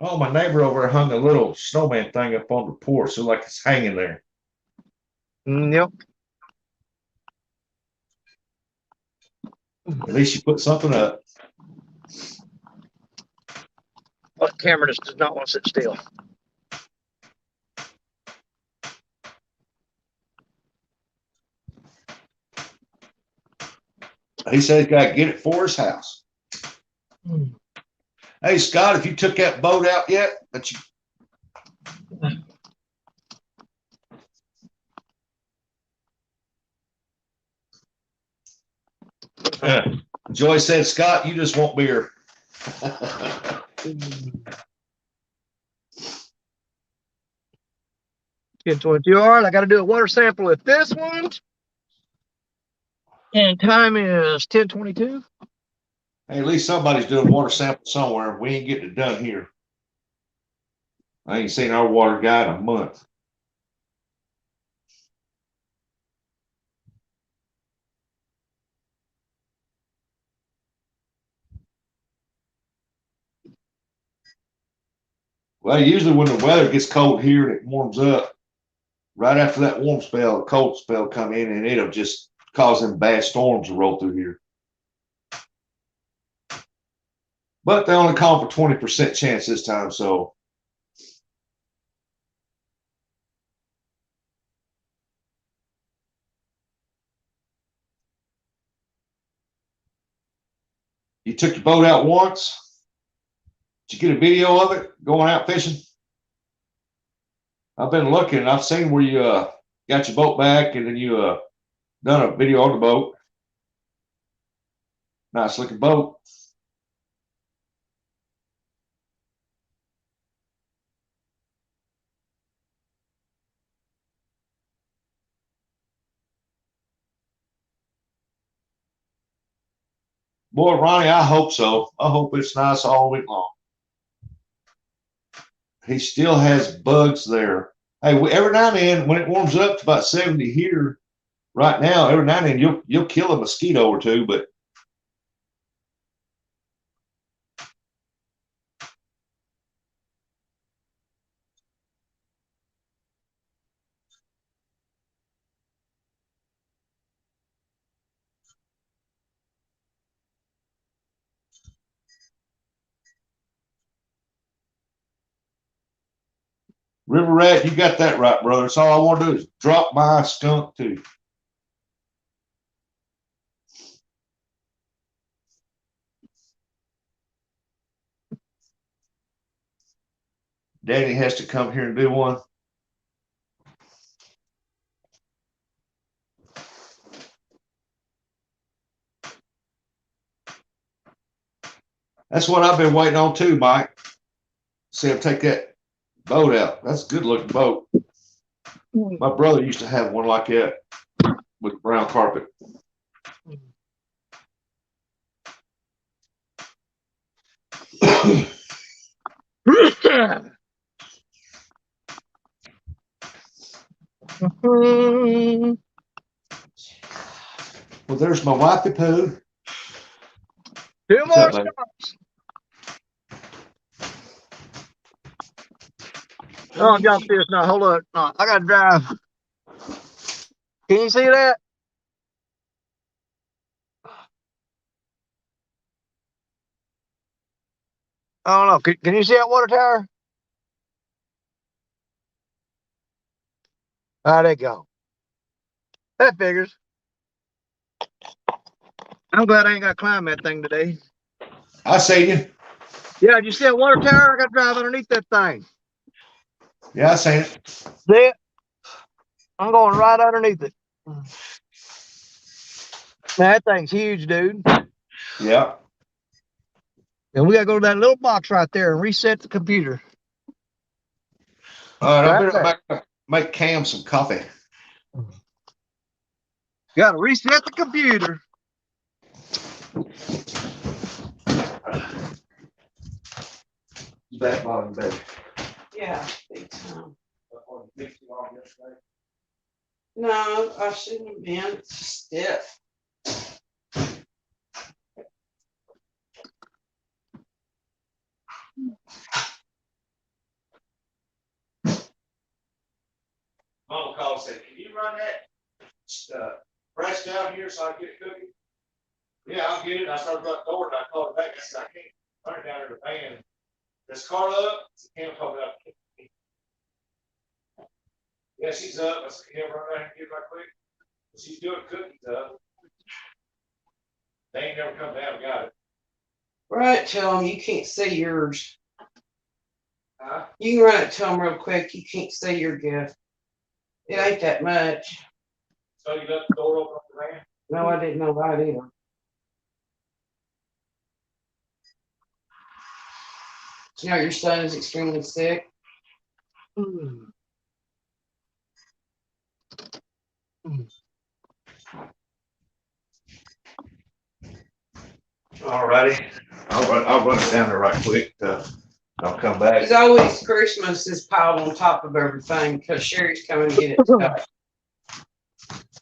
Oh, my neighbor over there hung a little snowman thing up on the porch, so like it's hanging there. Yep. At least you put something up. Well, the camera just does not want to sit still. He said he's got to get it for his house. Hey, Scott, if you took that boat out yet? But you... Joy said, Scott, you just want beer. 10:22. All right, I got to do a water sample with this one. And time is 10:22. Hey, at least somebody's doing water sample somewhere. We ain't getting it done here. I ain't seen our water guy in a month. Well, usually when the weather gets cold here and it warms up, right after that warm spell, the cold spell come in and it'll just cause them bad storms to roll through here. But they only call for 20% chance this time, so. You took your boat out once? Did you get a video of it going out fishing? I've been looking. I've seen where you got your boat back, and then you done a video on the boat. Nice looking boat. Boy, Ronnie, I hope so. I hope it's nice all week long. He still has bugs there. Hey, every now and then, when it warms up to about 70 here, right now, every now and then you'll kill a mosquito or two, but River Rat, you got that right, brother. That's all I want to do is drop my skunk too. Danny has to come here and do one. That's what I've been waiting on too, Mike. See him take that boat out. That's a good looking boat. My brother used to have one like that with brown carpet. Well, there's my wifey poo. Two more stops. Oh, y'all see this now. Hold up. No, I gotta drive. Can you see that? I don't know. Can you see that water tower? There you go. That figures. I'm glad I ain't got to climb that thing today. I see you. Yeah, did you see that water tower? I got to drive underneath that thing. Yeah, I seen it. See it? I'm going right underneath it. Man, that thing's huge, dude. Yeah. And we got to go to that little box right there and reset the computer. All right, Right I better there. make Cam some coffee. Got to reset the computer. Back bottom, baby. Yeah, big time. No, I shouldn't have been. It's stiff. Mama called and said, "Can you run that press down here so I can get it cooking?" Yeah, I'll get it. I started running the door and I called her back. I said, "I can't run it down there to the van. This car up?" Cam told me up. Yeah, she's up. I said, "Can you run down and get it right quick?" She's doing cookies up. They ain't never come down and got it. Run it to them. You can't see yours. Huh? You can run it to them real quick. You can't see your gift. It ain't that much. So you left the door open on the van? No, I didn't know that either. You know, your son is extremely sick. All righty. I'll run it down there right quick. I'll come back. It's always Christmas is piled on top of everything because Sherry's coming to get it stuff.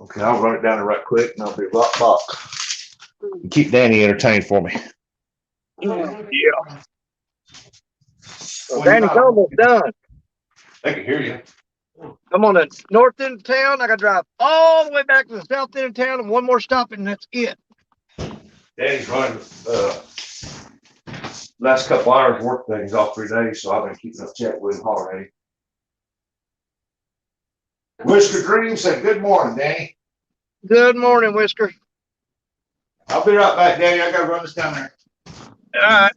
Okay, I'll run it down there right quick and I'll be right back. Keep Danny entertained for me. Yeah. Well, Danny's almost done. They can hear you. I'm on the north end of town. I got to drive all the way back to the south end of town and one more stop and that's it. Danny's running last couple hours work things all 3 days, so I've been keeping up chat with him already. Whisker Dream said, "Good morning, Danny." Good morning, Whisker. I'll be right back, Danny. I gotta run this down there. All right.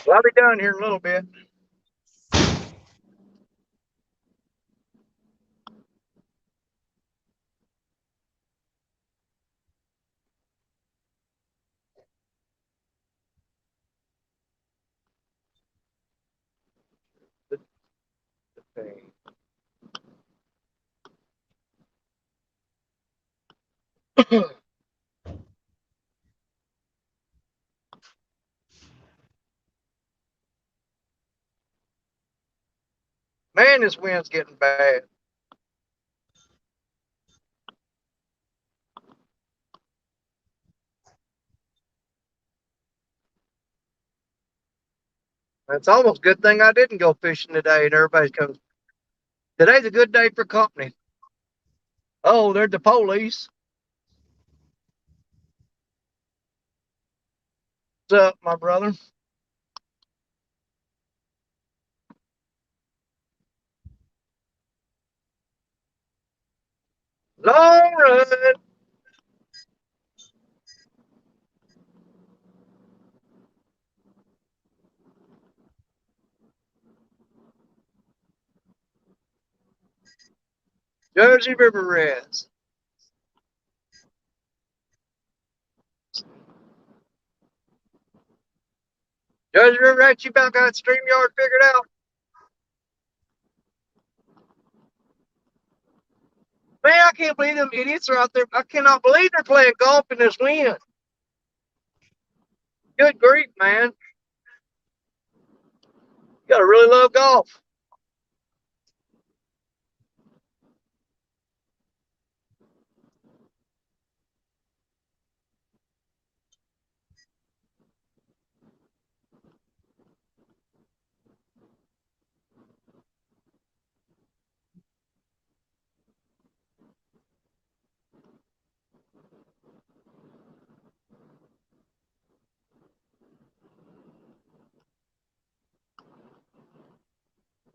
Well, I'll be done here in a little bit. Okay. Man, this wind's getting bad. It's almost a good thing I didn't go fishing today and everybody's coming. Today's a good day for company. Oh, there's the police. What's up, my brother? Long run. Jersey River Reds. Jersey River Reds, you about got StreamYard figured out? Man, I can't believe them idiots are out there. I cannot believe they're playing golf in this wind. Good grief, man. You gotta really love golf.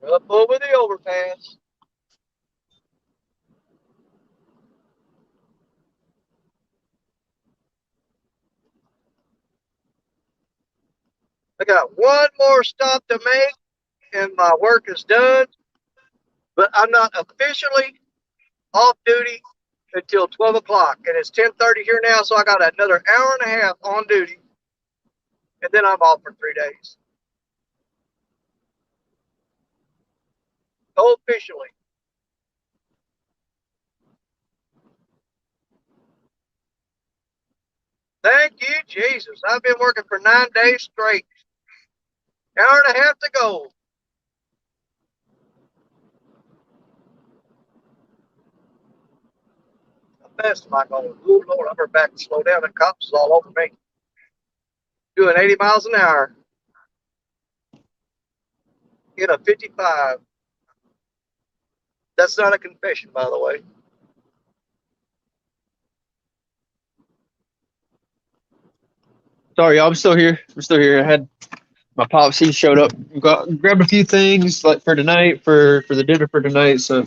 Up over the overpass. I got one more stop to make and my work is done. But I'm not officially off duty until 12 o'clock. And it's 10:30 here now, so I got another hour and a half on duty. And then I'm off for 3 days. Officially. Thank you, Jesus. I've been working for 9 days straight. Hour and a half to go. How fast am I going? Oh, Lord, I'm back to slow down. The cops is all over me. Doing 80 miles an hour in a 55. That's not a confession, by the way. Sorry, y'all, I'm still here. I'm still here. I had my pops. He showed up, grabbed a few things like for tonight, for the dinner for tonight. So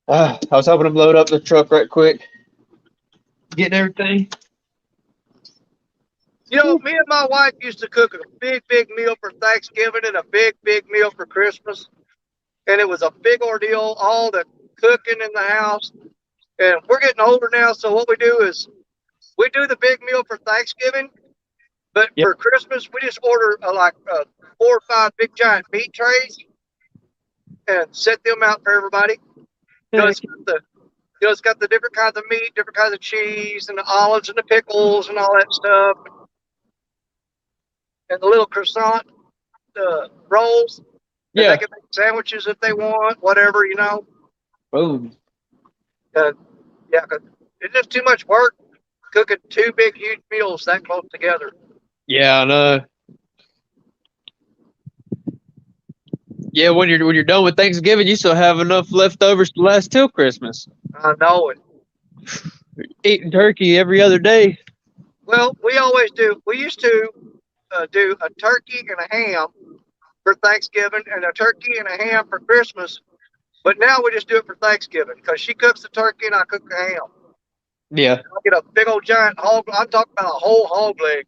I was helping him load up the truck right quick, getting everything. You know, me and my wife used to cook a big, big meal for Thanksgiving and a big, big meal for Christmas. And it was a big ordeal, all the cooking in the house. And we're getting older now, so what we do is we do the big meal for Thanksgiving, but Yep. for Christmas, we just order 4 or 5 big giant meat trays and set them out for everybody. You know, it's got the different kinds of meat, different kinds of cheese, and the olives and the pickles and all that stuff. And the little croissant rolls. And Yeah. they can make sandwiches if they want, whatever, you know. Boom. Yeah, 'cause it's just too much work cooking 2 big, huge meals that close together. Yeah, I know. Yeah, when you're done with Thanksgiving, you still have enough leftovers to last till Christmas. I know it. Eating turkey every other day. Well, we always do. We used to do a turkey and a ham for Thanksgiving and a turkey and a ham for Christmas. But now we just do it for Thanksgiving because she cooks the turkey and I cook the ham. Yeah. I get a big old giant hog. I'm talking about a whole hog leg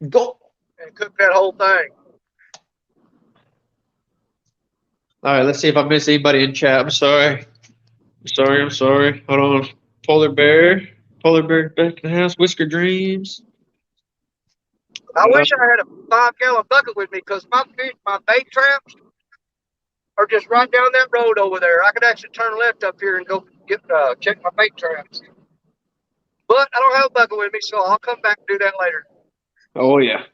Go. and cook that whole thing. All right, let's see if I miss anybody in chat. I'm sorry. I'm sorry. Hold on. Polar bear back in the house. Whisker Dreams. I wish I had a 5-gallon bucket with me because my bait traps, are just right down that road over there. I could actually turn left up here and go get check my bait traps. But I don't have a bucket with me, so I'll come back and do that later. Oh yeah.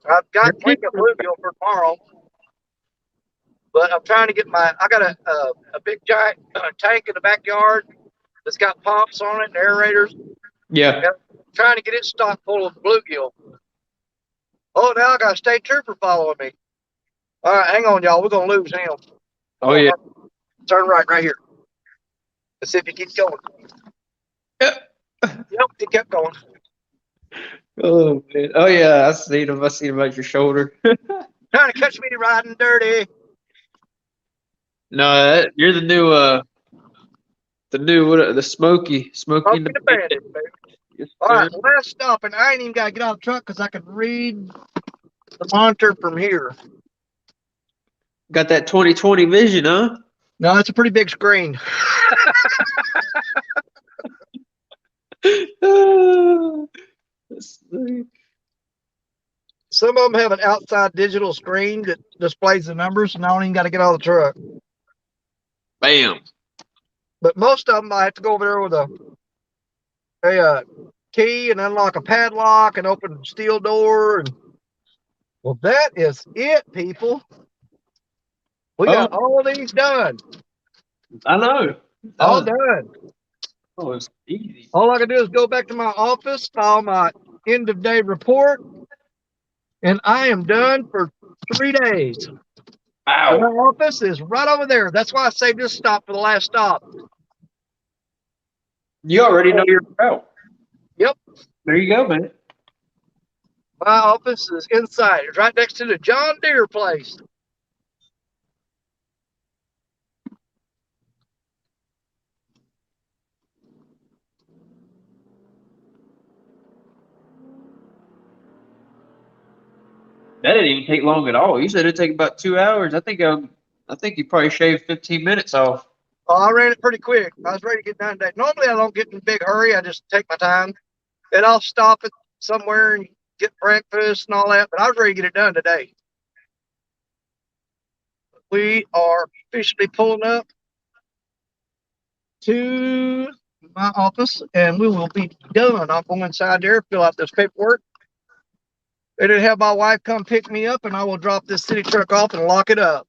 I've got plenty of bluegill for tomorrow, but I'm trying to get I got a big giant tank in the backyard that's got pumps on it and aerators. Yeah. Trying to get it stocked full of bluegill. Oh, now I got a state trooper following me. All right, hang on, y'all. We're gonna lose him. Oh yeah. Turn right here. Let's see if he keeps going. Yep. Yep, he kept going. Oh man. Oh yeah. I seen him. I seen him at your shoulder. Trying to catch me riding dirty. No, you're the new the Smoky Smoking the Bandit, baby. Yes, All right, sir. last stop, and I ain't even got to get out of the truck because I can read the monitor from here. Got that 20/20 vision, huh? No, that's a pretty big screen. Let's see. Some of them have an outside digital screen that displays the numbers, and I don't even got to get out of the truck. Bam. But most of them, I have to go over there with a key and unlock a padlock and open a steel door. And well, that is it, people. We got all these done. I know. All done. Oh, it's easy. All I can do is go back to my office, file my end of day report, and I am done for 3 days. And my Wow. office is right over there. That's why I saved this stop for the last stop. You already know your route. Yep. There you go, man. My office is inside. It's right next to the John Deere place. That didn't even take long at all. You said it'd take about 2 hours. I think you probably shaved 15 minutes off. Oh, I ran it pretty quick. I was ready to get done today. Normally, I don't get in a big hurry. I just take my time, and I'll stop at somewhere and get breakfast and all that. But I was ready to get it done today. We are officially pulling up to my office, and we will be done. I'll go inside there, fill out this paperwork, and then have my wife come pick me up, and I will drop this city truck off and lock it up.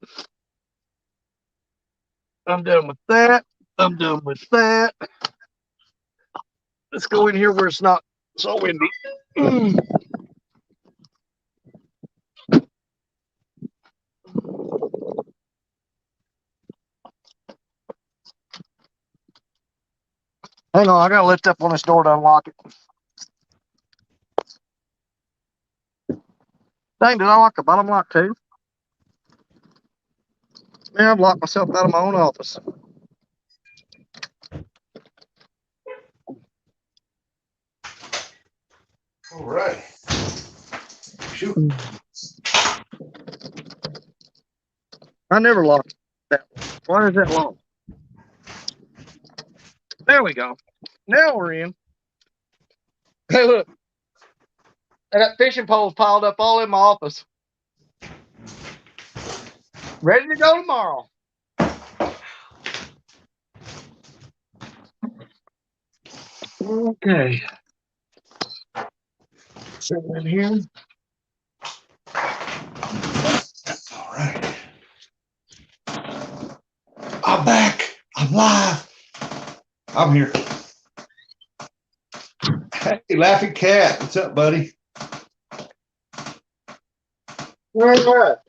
I'm done with that. I'm done with that. Let's go in here where it's not so windy. Hang on, I gotta lift up on this door to unlock it. Dang, did I lock the bottom lock too? Man, I've locked myself out of my own office. All right. Shoot. I never locked that one. Why is that locked? There we go. Now we're in. Hey, look. I got fishing poles piled up all in my office. Ready to go tomorrow. Okay. Set it in here. All right. I'm back. I'm live. I'm here. Hey, Laughing Cat. What's up, buddy? Where's that?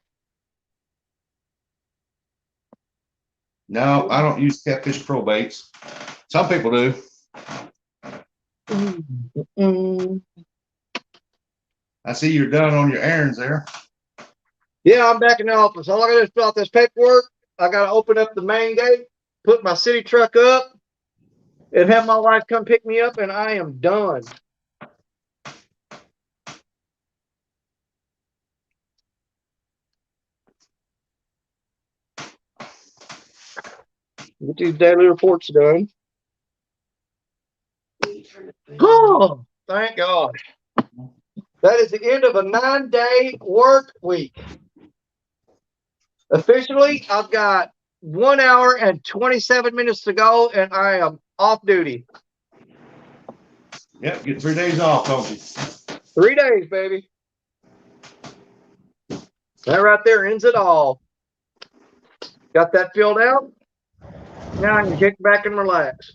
No, I don't use Catfish Pro baits. Some people do. I see you're done on your errands there. Yeah, I'm back in the office. All I gotta do is fill out this paperwork. I gotta open up the main gate, put my city truck up, and have my wife come pick me up, and I am done. Get these daily reports done. Oh, thank God. That is the end of a 9-day work week. Officially, I've got 1 hour and 27 minutes to go, and I am off duty. Yep, get 3 days off, don't you? 3 days, baby. That right there ends it all. Got that filled out. Now I can kick back and relax.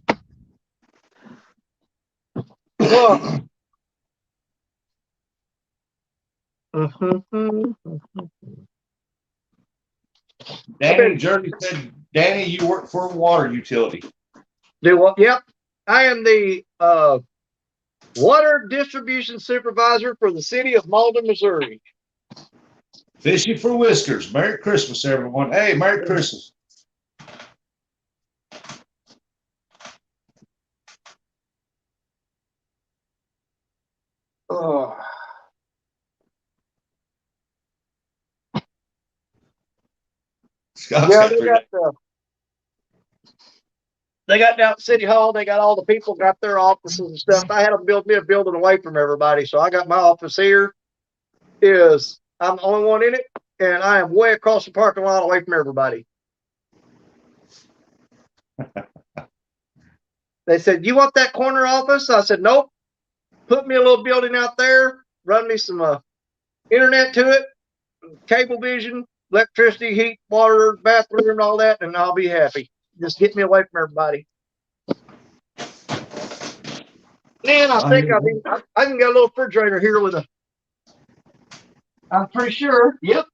Oh. Danny Journey said, Danny, you work for a water utility. Do what? Yep. I am the water distribution supervisor for the city of Malden, Missouri. Fishing for whiskers. Merry Christmas, everyone. Hey, Merry Christmas. Oh. Scott's Yeah, got 3 days. they got down at City Hall. They got all the people got their offices and stuff. I had them build me a building away from everybody, so I got my office here. I'm the only one in it, and I am way across the parking lot away from everybody. They said, "You want that corner office?" I said, "Nope. Put me a little building out there. Run me some internet to it, cable vision, electricity, heat, water, bathroom, and all that, and I'll be happy. Just get me away from everybody." And I think I can get a little refrigerator here with a. I'm pretty sure. Yep.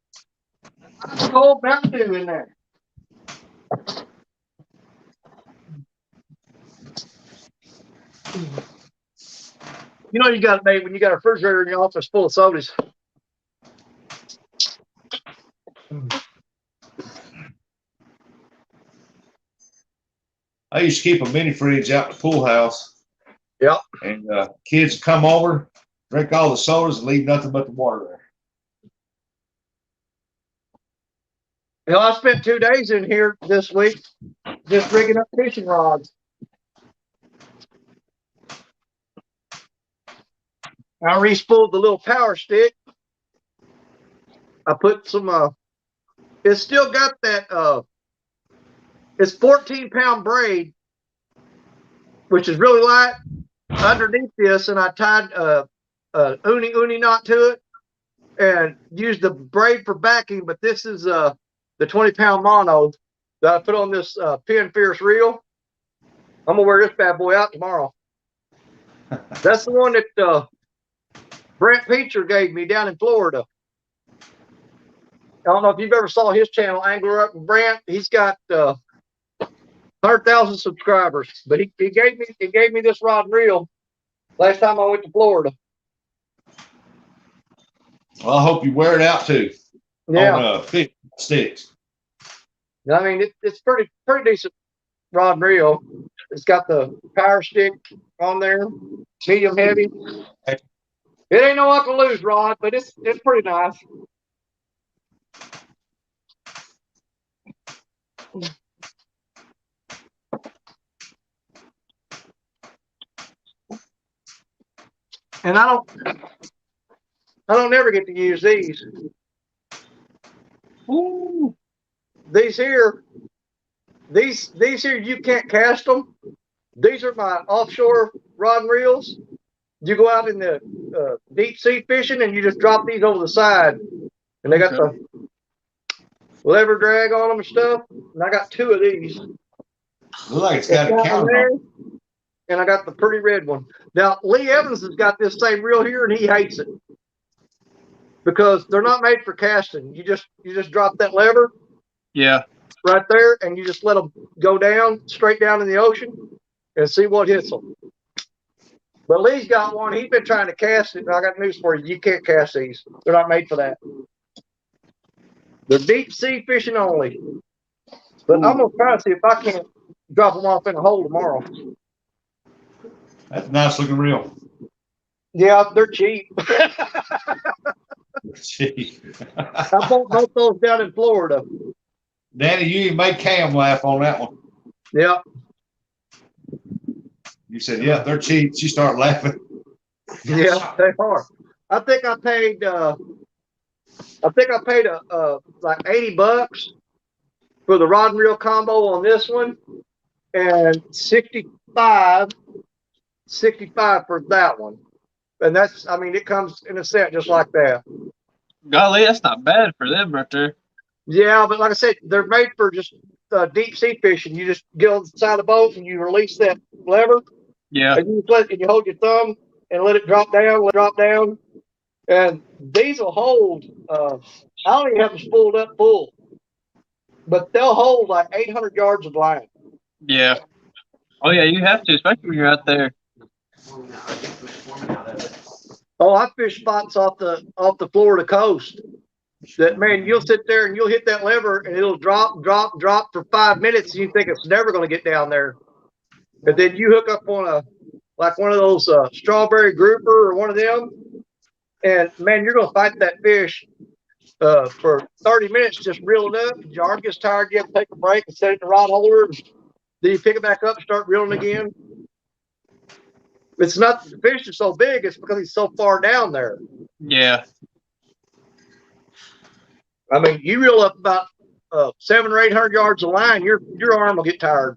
Cold Mountain Dew in there. You know you got it made when you got a refrigerator in your office full of sodas. I used to keep a mini fridge out in the pool house. Yep. And kids come over, drink all the sodas, and leave nothing but the water there. You know, I spent 2 days in here this week just rigging up fishing rods. I re-spooled the little power stick. I put some, it's still got that, it's 14-pound braid, which is really light underneath this, and I tied a uni knot to it and used the braid for backing, but this is the 20-pound mono that I put on this Pin Fierce reel. I'm gonna wear this bad boy out tomorrow. That's the one that Brent Peacher gave me down in Florida. I don't know if you've ever saw his channel, Angler Up with Brent. He's got 100,000 subscribers, but he gave me this rod and reel last time I went to Florida. Well, I hope you wear it out too. Yeah, On fish sticks. I mean it's pretty decent rod and reel. It's got the power stick on there, medium heavy. It ain't no Uncle Lou's rod, but it's pretty nice. And I don't never get to use these. Ooh. These here you can't cast them. These are my offshore rod and reels. You go out in the deep sea fishing and you just drop these over the side, and they got the lever drag on them and stuff. And I got 2 of these. Looks like it's got a counter there, on. and I got the pretty red one. Now Lee Evans has got this same reel here, and he hates it because they're not made for casting. You just drop that lever. Yeah. Right there, and you just let them go down, straight down in the ocean, and see what hits them. But Lee's got one. He's been trying to cast it, and I got news for you. You can't cast these. They're not made for that. They're deep sea fishing only. But I'm going to try to see if I can't drop them off in a hole tomorrow. That's a nice looking reel. Yeah, they're cheap. Gee. I bought both those down in Florida. Danny, you even made Cam laugh on that one. Yeah. You said, yeah, they're cheap. She started laughing. Yeah, they are. I think I paid like $80 for the rod and reel combo on this one, and 65 for that one. And that's, I mean, it comes in a set just like that. Golly, that's not bad for them right there. Yeah, but like I said, they're made for just deep sea fishing. You just get on the side of the boat and you release that lever, Yeah. and you hold your thumb and let it drop down. And these will hold. I don't even have them spooled up full, but they'll hold like 800 yards of line. Yeah. Oh yeah, you have to, especially when you're out there. Oh, I fish spots off the Florida coast. That, man, you'll sit there and you'll hit that lever and it'll drop for 5 minutes, and you think it's never going to get down there. And then you hook up on one of those strawberry grouper or one of them, and man, you're going to fight that fish for 30 minutes just reeling up. Your arm gets tired, you have to take a break and set it in the rod holder. Then you pick it back up and start reeling again. It's not the fish is so big, it's because he's so far down there. Yeah. I mean, you reel up about 700 or 800 yards of line, your arm will get tired.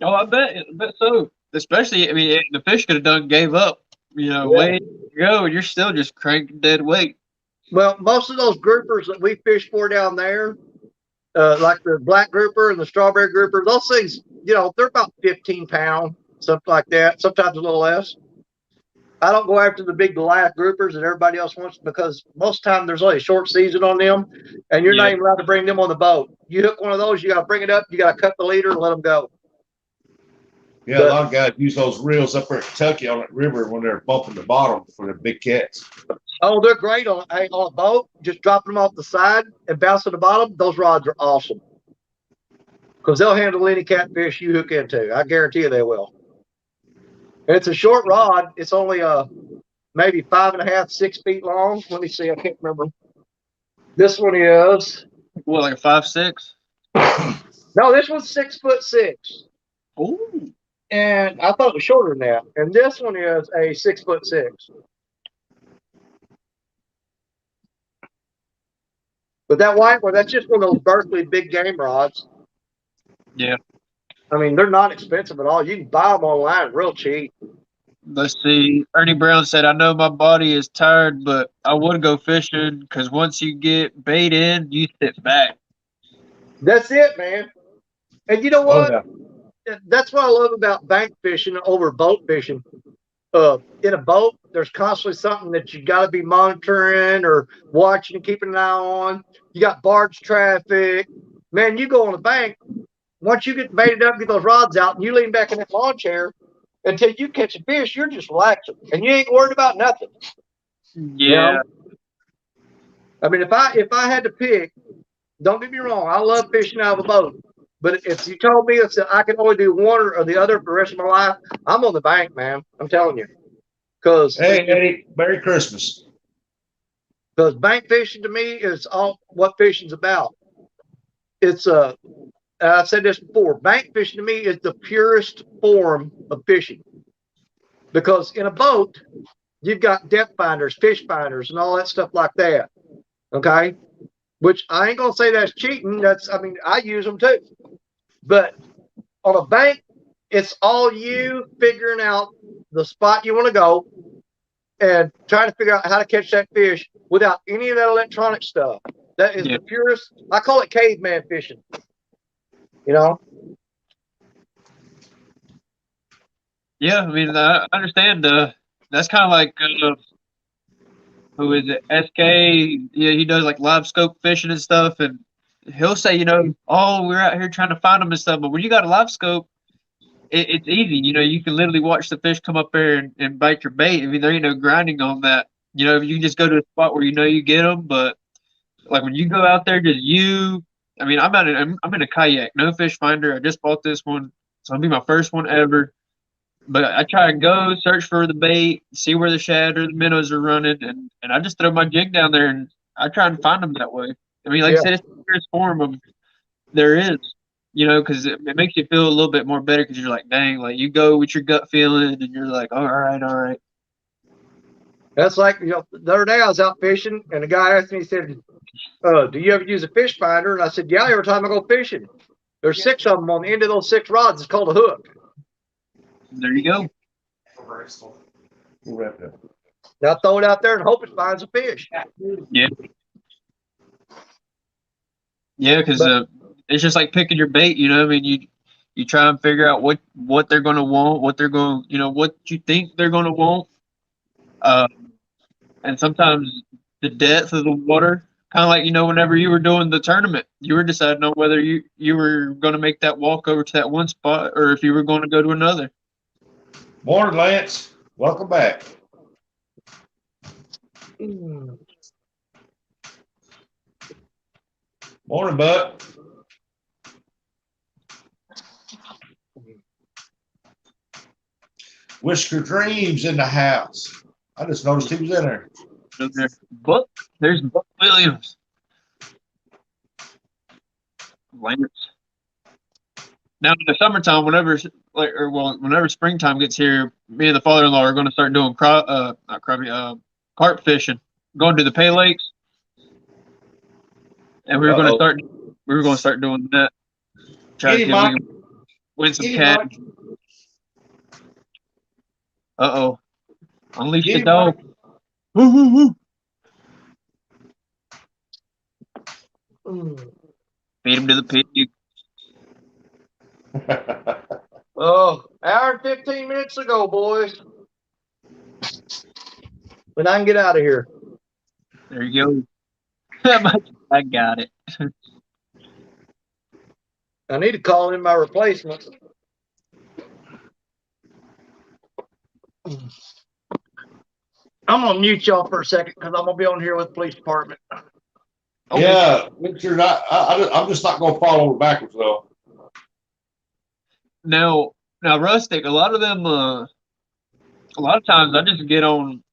Oh, I bet so. Especially, I mean, the fish could have done gave up, way to go, and you're still just cranking dead weight. Well, most of those groupers that we fish for down there, like the black grouper and the strawberry grouper, those things, they're about 15 pounds, something like that. Sometimes a little less. I don't go after the big Goliath groupers that everybody else wants, because most of the time there's only a short season on them, and you're not even allowed to bring them on the boat. You hook one of those, you got to bring it up, you got to cut the leader and let them go. Yeah, a lot of guys use those reels up there in Kentucky on that river when they're bumping the bottom for the big cats. Oh, they're great on a boat. Just dropping them off the side and bouncing the bottom. Those rods are awesome, because they'll handle any catfish you hook into. I guarantee you they will. And it's a short rod. It's only maybe 5.5, 6 feet long. Let me see. I can't remember. This one is What, like a 5'6"? no. This one's 6'6". Ooh. And I thought it was shorter than that. And this one is a 6'6". But that white one, that's just one of those Berkeley big game rods. Yeah. I mean, they're not expensive at all. You can buy them online real cheap. Let's see. Ernie Brown said, "I know my body is tired, but I would go fishing, because once you get bait in, you sit back." That's it, man. And you know what? Oh, That's what I love about bank fishing over boat fishing. In a boat, there's constantly something that you got to be monitoring or watching and keeping an eye on. You got barge traffic. Man, you go on the bank, once you get baited up, get those rods out, and you lean back in that lawn chair until you catch a fish, you're just relaxing, and you ain't worried about nothing. Yeah. I mean, if I had to pick, don't get me wrong, I love fishing out of a boat. But if you told me that I can only do one or the other for the rest of my life, I'm on the bank, man. I'm telling you. hey, Eddie, Merry Christmas. Because bank fishing to me is all what fishing's about. It's I've said this before, bank fishing to me is the purest form of fishing. Because in a boat, you've got depth finders, fish finders, and all that stuff like that. Okay? Which I ain't gonna say that's cheating. I use them too. But on a bank, it's all you figuring out the spot you want to go and trying to figure out how to catch that fish without any of that electronic stuff. That is the purest. I call it caveman fishing. Yeah, I mean, I understand. That's kind of like who is it? SK. Yeah, he does like live scope fishing and stuff, and he'll say, "Oh, we're out here trying to find them and stuff." But when you got a live scope, it's easy. You can literally watch the fish come up there and bite your bait. I mean, there ain't no grinding on that. You can just go to a spot where you get them. But like when you go out there, just you. I mean, I'm in a kayak, no fish finder. I just bought this one, so it'll be my first one ever. But I try and go search for the bait, see where the shad or the minnows are running, and I just throw my jig down there and I try and find them that way. I mean, like I said, it's the purest form of there is, because it makes you feel a little bit more better, because you're like, dang, like you go with your gut feeling and you're like, all right. That's like, the other day I was out fishing and the guy asked me, he said, do you ever use a fish finder? And I said, yeah, every time I go fishing. There's 6 of them on the end of those 6 rods. It's called a hook. There you go. We'll wrap it up. Now throw it out there and hope it finds a fish. Yeah, because it's just like picking your bait. You know, I mean, you try and figure out what they're going to want, what they're going, what you think they're going to want. And sometimes the depth of the water, kind of like, whenever you were doing the tournament, you were deciding on whether you were going to make that walk over to that one spot or if you were going to go to another. Morning, Lance. Welcome back. Morning, Buck. Whisker Dreams in the house. I just noticed he was in there. There's Buck Williams. Lance. Now in the summertime, whenever springtime gets here, me and the father-in-law are going to start doing carp fishing, going to the Pay Lakes, and we were going to start doing that. Try to see if we can win some cash. Unleash the dog. Woo, woo, woo. Feed him to the pig. Hour and 15 minutes ago, boys. But I can get out of here. There you go. I got it. I need to call in my replacement. I'm gonna mute y'all for a second because I'm gonna be on here with the police department. Okay. Yeah, Richard, I'm just not going to fall over backwards though. Now, Rustic, a lot of times I just get on,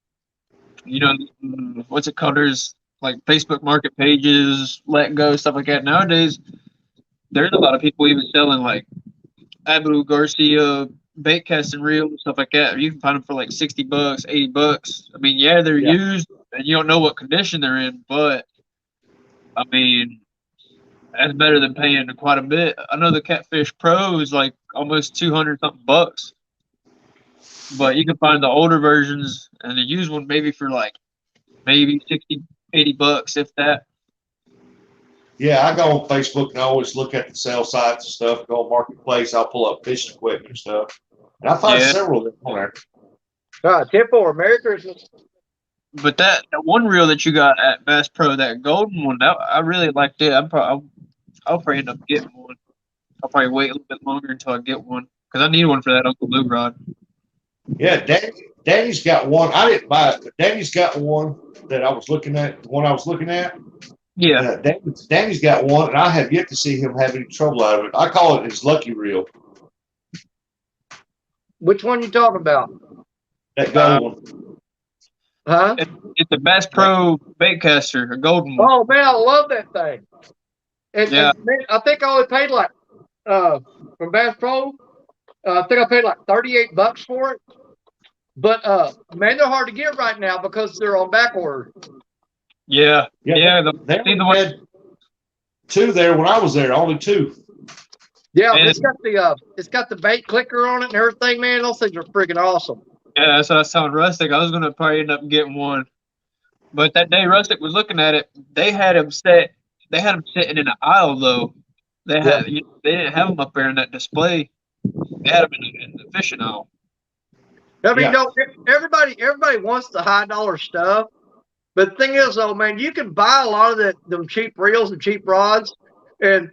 what's it called? There's like Facebook market pages, Let Go, stuff like that. Nowadays, there's a lot of people even selling like Abu Garcia bait casting reels, stuff like that. You can find them for like $60, $80. I mean, yeah, they're used and you don't know what condition they're in, but I mean, that's better than paying quite a bit. I know the Catfish Pro is like almost 200 something bucks, but you can find the older versions and the used one maybe for like maybe 60, $80, if that. Yeah, I go on Facebook and I always look at the sale sites and stuff. Go on Marketplace, I'll pull up fishing equipment and stuff, and I find several of them on there. Tempo or Merry Christmas. But that one reel that you got at Bass Pro, that golden one, I really liked it. I'll probably end up getting one. I'll probably wait a little bit longer until I get one because I need one for that Uncle Lou rod. Yeah, Danny's got one. I didn't buy it, but Danny's got one that I was looking at. The one I was looking at. Yeah. Danny's got one, and I have yet to see him have any trouble out of it. I call it his lucky reel. Which one you talking about? That gold one. Huh? It's a Bass Pro baitcaster, a golden one. Oh man, I love that thing. And I think I only paid like from Bass Pro. I think I paid like $38 for it. But man, they're hard to get right now because they're on back order. Yeah. They had 2 there when I was there, only 2. Yeah, it's got the bait clicker on it and everything, man. Those things are freaking awesome. Yeah, that's what I was telling Rustic. I was gonna probably end up getting one, but that day Rustic was looking at it. They had him sitting in an aisle though. They didn't have them up there in that display. They had them in the fishing aisle. I mean, everybody wants the high dollar stuff, but the thing is, though, man, you can buy a lot of them cheap reels and cheap rods, and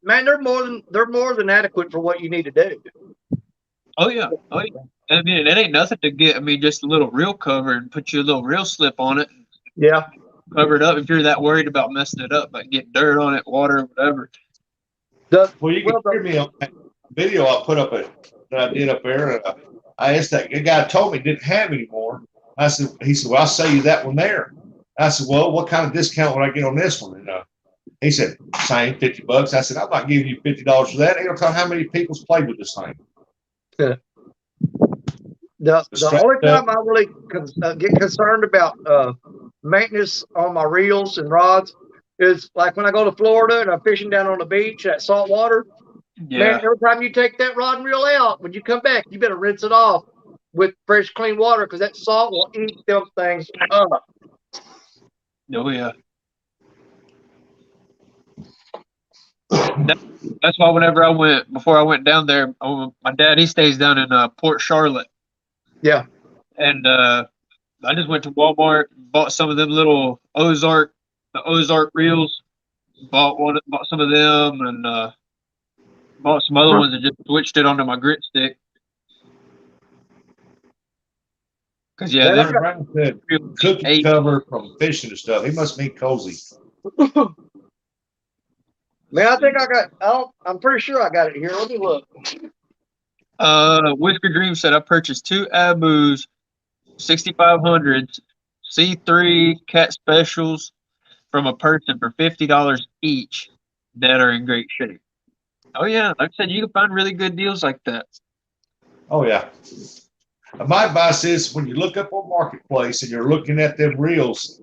man, they're more than adequate for what you need to do. Oh yeah. I mean, it ain't nothing to get. I mean, just a little reel cover and put your little reel slip on it. Yeah. Cover it up if you're that worried about messing it up, like get dirt on it, water, whatever. Well, you can hear me on that video I put up that I did up there. I asked that guy told me didn't have any more. He said, well, I'll sell you that one there. I said, well, what kind of discount would I get on this one? And he said, same, $50. I said, I'm not giving you $50 for that. Ain't gonna tell how many people's played with this thing. Yeah. The strap only up. time I really get concerned about maintenance on my reels and rods is like when I go to Florida and I'm fishing down on the beach at salt water. Yeah. Man, every time you take that rod and reel out, when you come back, you better rinse it off with fresh, clean water because that salt will eat them things up. Oh yeah. That's why whenever before I went down there, my dad, he stays down in Port Charlotte. Yeah. And I just went to Walmart, bought some of them little the Ozark reels, bought some of them, and bought some other ones and just switched it onto my grit stick. Cause yeah, Man, this Brown said cookie cover from fishing and stuff. He must mean cozy. Man, I think I'm pretty sure I got it here. Let me look. Whisker Dream said I purchased 2 Abus 6500s C3 cat specials from a person for $50 each that are in great shape. Oh yeah, like I said, you can find really good deals like that. Oh yeah. My advice is when you look up on Marketplace and you're looking at them reels,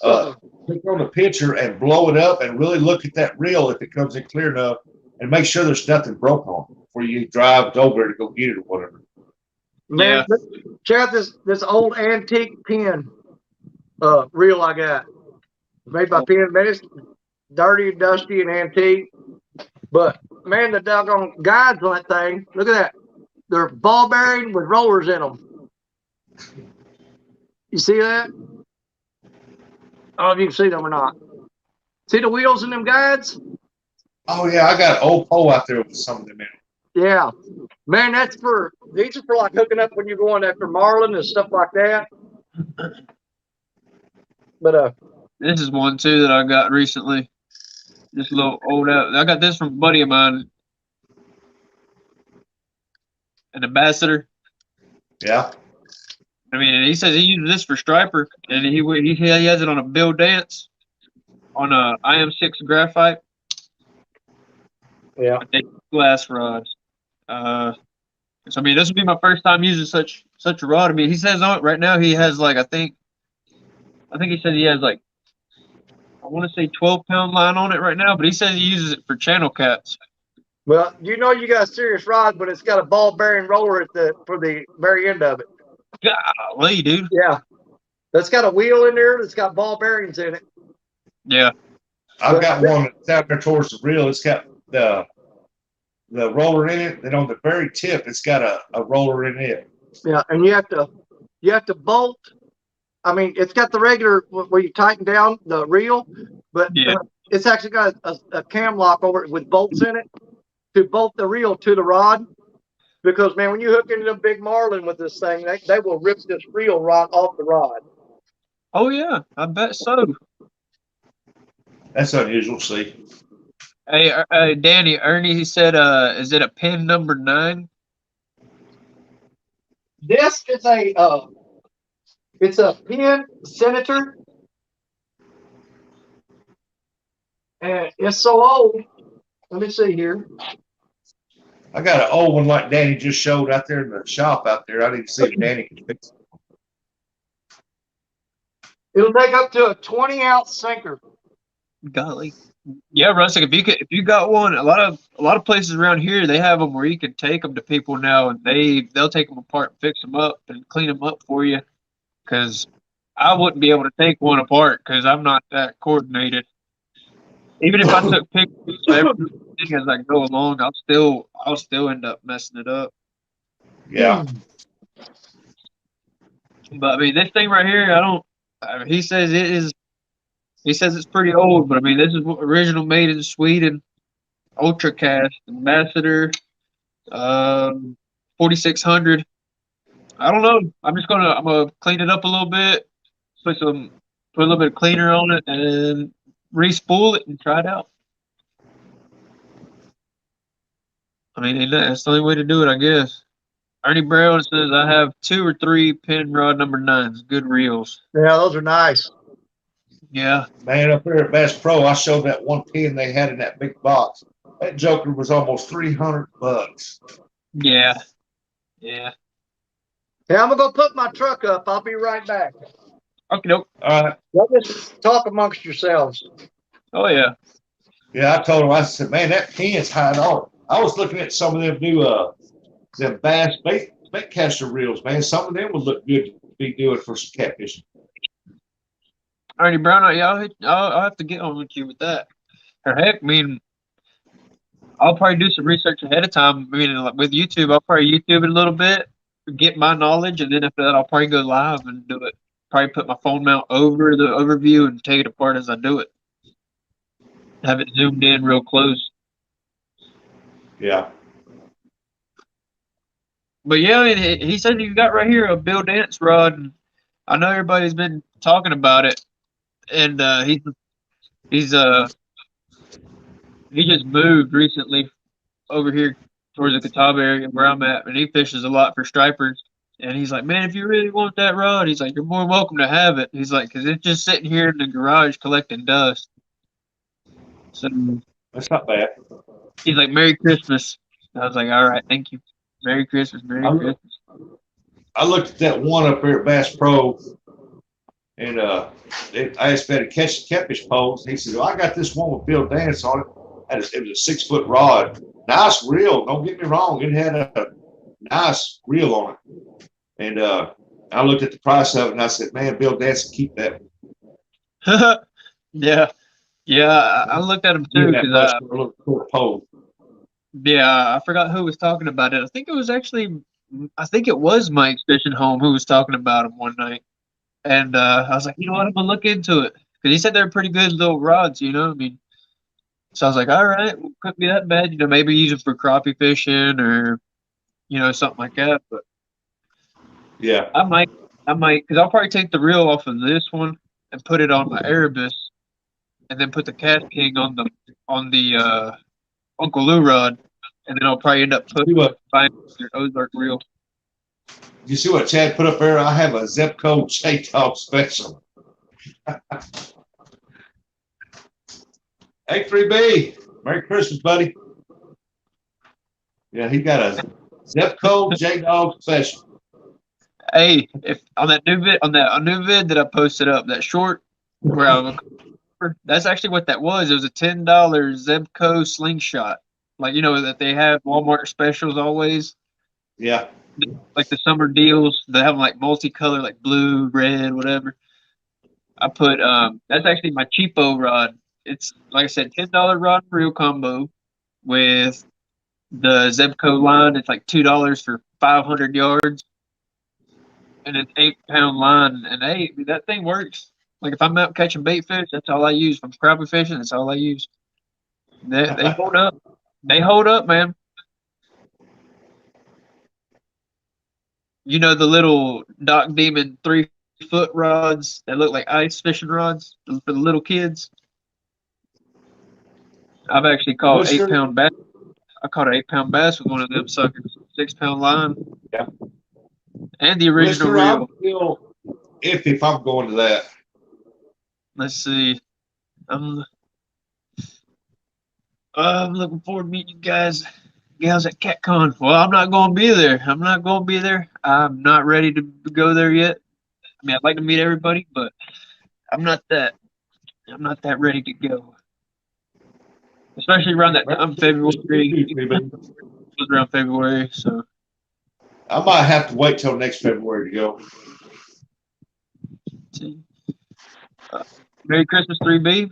click on the picture and blow it up and really look at that reel if it comes in clear enough and make sure there's nothing broke on it before you drive over to go get it or whatever. Man, check out this old antique pin reel I got. Made by Penn. Man, it's dirty, dusty, and antique. But man, the doggone guides on that thing. Look at that. They're ball bearing with rollers in them. You see that? I don't know if you can see them or not. See the wheels in them guides? Oh yeah, I got an old pole out there with some of them in it. Yeah. Man, these are for like hooking up when you're going after marlin and stuff like that. But this is one too that I got recently. This little old out. I got this from a buddy of mine. An Ambassador. Yeah. I mean, he says he uses this for striper, and he has it on a Bill Dance, on a IM6 graphite. yeah. I think glass rods. So I mean, this would be my first time using such a rod. I mean, he says on it right now he has like I think he says he has like I want to say 12-pound line on it right now, but he says he uses it for channel cats. Well, you know you got a serious rod, but it's got a ball bearing roller for the very end of it. Golly, dude. Yeah. That's got a wheel in there that's got ball bearings in it. Yeah. I've got one that's out there towards the reel. It's got the roller in it, and on the very tip, it's got a roller in it. Yeah, and you have to bolt. I mean, it's got the regular where you tighten down the reel, but it's actually got a cam lock over it with bolts in it to bolt the reel to the rod. Because man, when you hook into a big marlin with this thing, they will rip this reel right off the rod. Oh yeah, I bet so. That's unusual. See. Hey, Danny, Ernie, he said, is it a pin number 9? This is it's a Penn Senator, and it's so old. Let me see here. I got an old one like Danny just showed out there in the shop out there. I need to see if Danny can fix it. It'll take up to a 20-ounce sinker. Golly. Yeah, Russ, like if you got one, a lot of places around here, they have them where you can take them to people now, and they'll take them apart and fix them up and clean them up for you. Because I wouldn't be able to take one apart because I'm not that coordinated. Even if I took pictures of everything as I go along, I'll still end up messing it up. Yeah. But I mean, this thing right here, he says it is. He says it's pretty old, but I mean, this is original made in Sweden. Ultracast Ambassador, 4600. I don't know. I'm gonna clean it up a little bit, put a little bit of cleaner on it, and re-spool it and try it out. I mean, that's the only way to do it, I guess. Ernie Brown says I have 2 or 3 Penrod number 9s, good reels. Yeah, those are nice. Yeah. Man, up there at Bass Pro, I showed that one pin they had in that big box. That joker was almost $300. Yeah. Yeah. Hey, I'm gonna go put my truck up. I'll be right back. Okay, nope. All right. Y'all just talk amongst yourselves. Oh yeah. Yeah, I told him, I said, man, that pen's high dollar. I was looking at some of them new them bass bait caster reels, man. Some of them would look good to be doing for some catfishing. Alrighty, Brown. Yeah, I'll have to get on with you with that. Or heck, I mean, I'll probably do some research ahead of time. I mean, like with YouTube, I'll probably YouTube it a little bit, get my knowledge, and then after that, I'll probably go live and do it. Probably put my phone mount over the overview and take it apart as I do it. Have it zoomed in real close. Yeah. But yeah, I mean, he said you got right here a Bill Dance rod, and I know everybody's been talking about it, and he's he just moved recently over here towards the Catawba area where I'm at, and he fishes a lot for stripers. And he's like, man, if you really want that rod, he's like, you're more welcome to have it. He's like, because it's just sitting here in the garage collecting dust. So That's not bad. he's like, Merry Christmas. I was like, all right, thank you. Merry Christmas, Merry Christmas. I looked at that one up there at Bass Pro, and I asked Betty to catch the catfish poles. He said, well, I got this one with Bill Dance on it. It was a 6-foot rod. Nice reel. Don't get me wrong. It had a nice reel on it. And I looked at the price of it, and I said, man, Bill Dance can keep that. Yeah. Yeah, I looked at him too That because much for a little short pole. yeah, I forgot who was talking about it. I think it was Mike Fishing Home who was talking about him one night. And I was like, you know what, I'm gonna look into it. Because he said they're pretty good little rods, you know? I mean, so I was like, all right, well, couldn't be that bad. You know, maybe use it for crappie fishing or, you know, something like that. But Yeah. I might, because I'll probably take the reel off of this one and put it on my Erebus, and then put the Cast King on the Uncle Lou rod, and then I'll probably end up buying your Ozark reel. You see what Chad put up there? I have a Zebco J-Dog special. Hey, 3B. Merry Christmas, buddy. Yeah, he got a Zebco J-Dog special. Hey, if on that new vid that I posted up, that short where that's actually what that was. It was a $10 Zebco slingshot, like you know that they have Walmart specials always, Yeah. like the summer deals. They have them like multicolor, like blue, red, whatever. I put that's actually my cheapo rod. It's like I said, $10 rod and reel combo with the Zebco line. It's like $2 for 500 yards. And it's 8-pound line, and hey, that thing works. Like if I'm out catching bait fish, that's all I use. If I'm crappie fishing, that's all I use. They hold up. They hold up, man. You know the little Doc Demon 3-foot rods that look like ice fishing rods for the little kids. I've actually caught 8-pound bass. I caught an 8-pound bass with one of them suckers. 6-pound line. Yeah. And the original Listener, reel. I'm still if I'm going to that. Let's see. I'm looking forward to meeting you guys, gals at CatCon. Well, I'm not going to be there. I'm not ready to go there yet. I mean, I'd like to meet everybody, but I'm not that ready to go. Especially around that time, February. It was around February, so. I might have to wait till next February to go. Merry Christmas, 3B.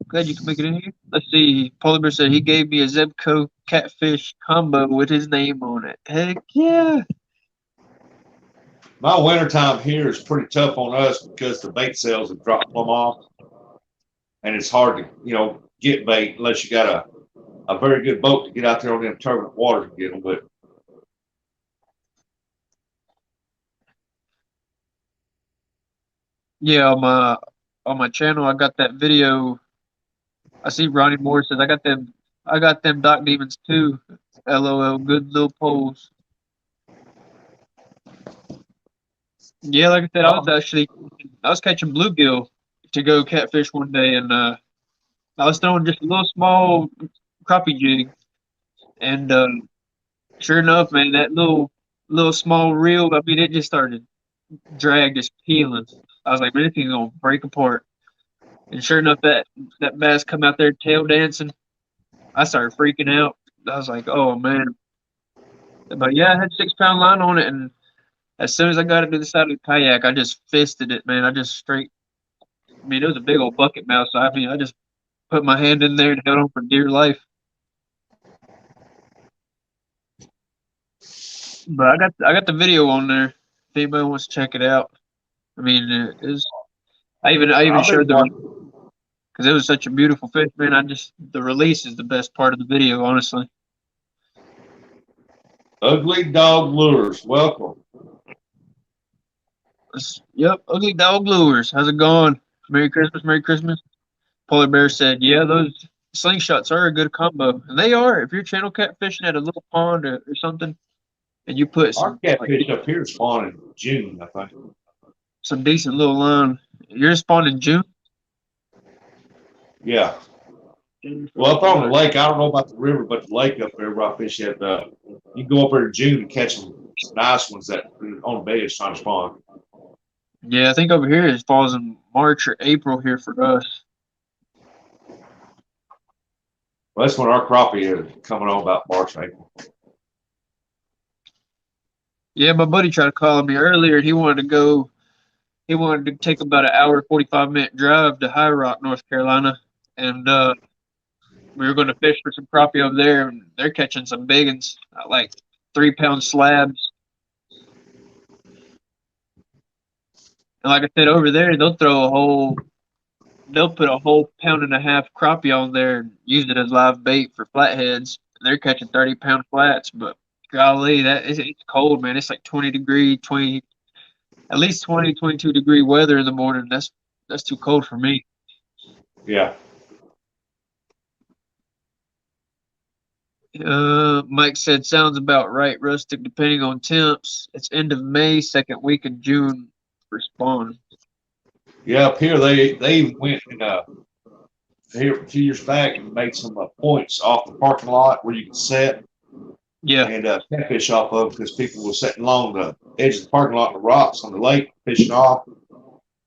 Glad you can make it in here. Let's see. Polar Bear said he gave me a Zebco catfish combo with his name on it. Heck yeah. My wintertime here is pretty tough on us because the bait sales have dropped plumb off. And it's hard to, get bait unless you got a very good boat to get out there on them turbulent waters and get them. But Yeah, on my channel, I got that video. I see Ronnie Moore says I got them Doc Demons too. LOL, good little poles. Yeah, like I said, I was catching bluegill to go catfish one day, and I was throwing just a little small crappie jig, and sure enough, man, that little little small reel. I mean, it just started drag just peeling. I was like, man, this thing's gonna break apart. And sure enough, that bass come out there tail dancing. I started freaking out. I was like, oh man. But yeah, I had 6 pound line on it, and as soon as I got it to the side of the kayak, I just fisted it, man. I just straight. I mean, it was a big old bucket mouth, so I mean, I just put my hand in there and held on for dear life. But I got the video on there. If anybody wants to check it out, I mean, it was. I even I've been showed the watching because it was such a beautiful fish, man. The release is the best part of the video, honestly. Ugly Dog Lures. Welcome. Yep, Ugly Dog Lures. How's it going? Merry Christmas, Merry Christmas. Polar Bear said, yeah, those slingshots are a good combo. And they are. If you're channel catfishing at a little pond or something, and you put Our catfish up here spawn in June, I think. some decent little line. You're spawning in June? Yeah. Well, up on the lake, I don't know about the river, but the lake up there where I fish at, you can go up there in June and catch some nice ones that on the bay is trying to spawn. Yeah, I think over here it falls in March or April here for us. Well, that's when our crappie is coming on about March, April. Yeah, my buddy tried to call me earlier, and he wanted to go. He wanted to take about an hour, 45-minute drive to High Rock, North Carolina, and we were going to fish for some crappie over there, and they're catching some big ones, like 3 pound slabs. And like I said, over there, they'll put a whole 1.5 pound crappie on there and use it as live bait for flatheads. They're catching 30-pound flats, but golly, it's cold, man. It's like 20, at least 20, 22-degree weather in the morning. That's too cold for me. Yeah. Mike said, sounds about right, Rustic, depending on temps. It's end of May, second week of June for spawn. Yeah, up here they even went and here a few years back and made some points off the parking lot where you can set Yeah, and catfish off of because people were sitting along the edge of the parking lot, the rocks on the lake, fishing off,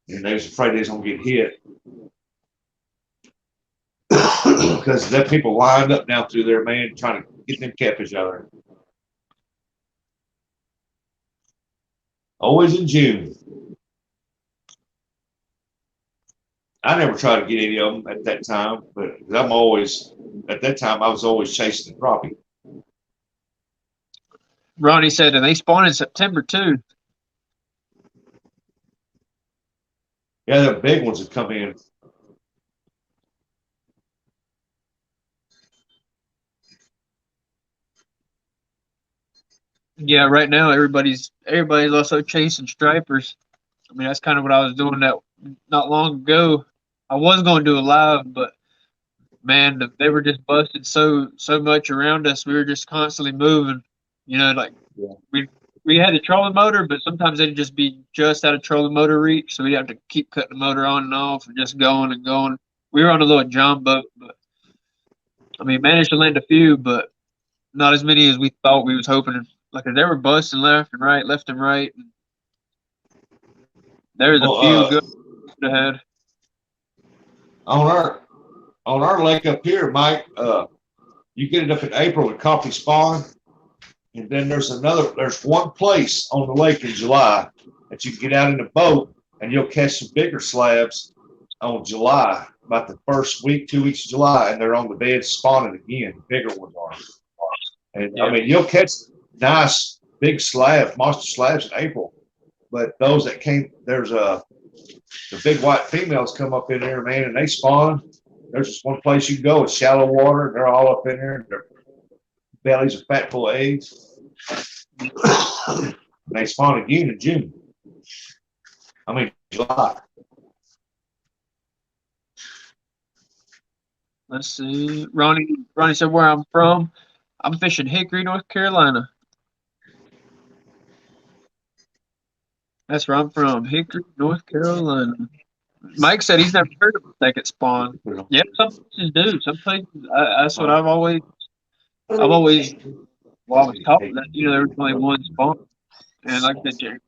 and they was afraid they was gonna get hit because that people lined up down through there, man, trying to get them catfish out of there. Always in June. I never tried to get any of them at that time, but at that time I was always chasing the crappie. Ronnie said, and they spawn in September too. Yeah, the big ones would come in. Yeah, right now everybody's also chasing stripers. I mean, that's kind of what I was doing that not long ago. I was going to do a live, but man, they were just busted so much around us. We were just constantly moving. You know, like we had a trolling motor, but sometimes they'd just be just out of trolling motor reach, so we'd have to keep cutting the motor on and off and just going and going. We were on a little John boat, but I mean, managed to land a few, but not as many as we thought we was hoping. Like they were busting left and right, left and right. And there was a few good ahead. On our lake up here, Mike, you get it up in April with coffee spawn, and then there's one place on the lake in July that you can get out in a boat and you'll catch some bigger slabs on July, about the first week, 2 weeks of July, and they're on the bed spawning again. Bigger ones are. And yeah. I mean, you'll catch nice big slabs, monster slabs in April, but those that the big white females come up in there, man, and they spawn. There's just one place you can go. It's shallow water, and they're all up in there, and their bellies are fat full of eggs. And they spawn again in June. I mean, July. Let's see. Ronnie said where I'm from. I'm fishing Hickory, North Carolina. That's where I'm from, Hickory, North Carolina. Mike said he's never heard of a second spawn. Yeah, some places do. Some places. That's what I've always Well, I was taught that there was only one spawn, and like that, Jerry.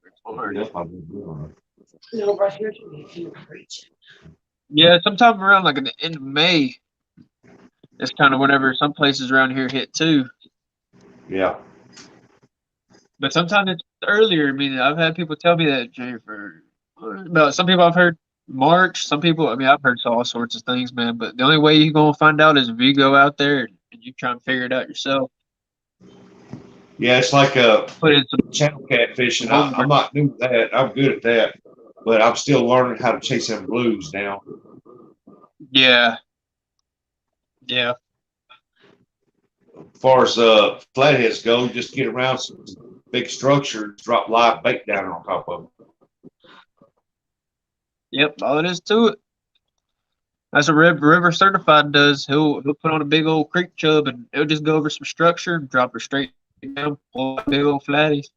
No, right here to me if you preach. Yeah, sometime around like in the end of May, it's kind of whenever some places around here hit too. Yeah. But sometimes it's earlier. I mean, I've had people tell me that, Jennifer. But some people I've heard March. Some people, I mean, I've heard all sorts of things, man. But the only way you're gonna find out is if you go out there and you try and figure it out yourself. Yeah, it's like a Put in some. channel catfishing. I'm not new at that. I'm good at that, but I'm still learning how to chase them blues now. Yeah. Yeah. As far as flatheads go, just get around some big structures, drop live bait down on top of them. Yep. All it is to it. That's what River Certified does. He'll put on a big old creek chub and he'll just go over some structure and drop it straight down, pull out big old flatties.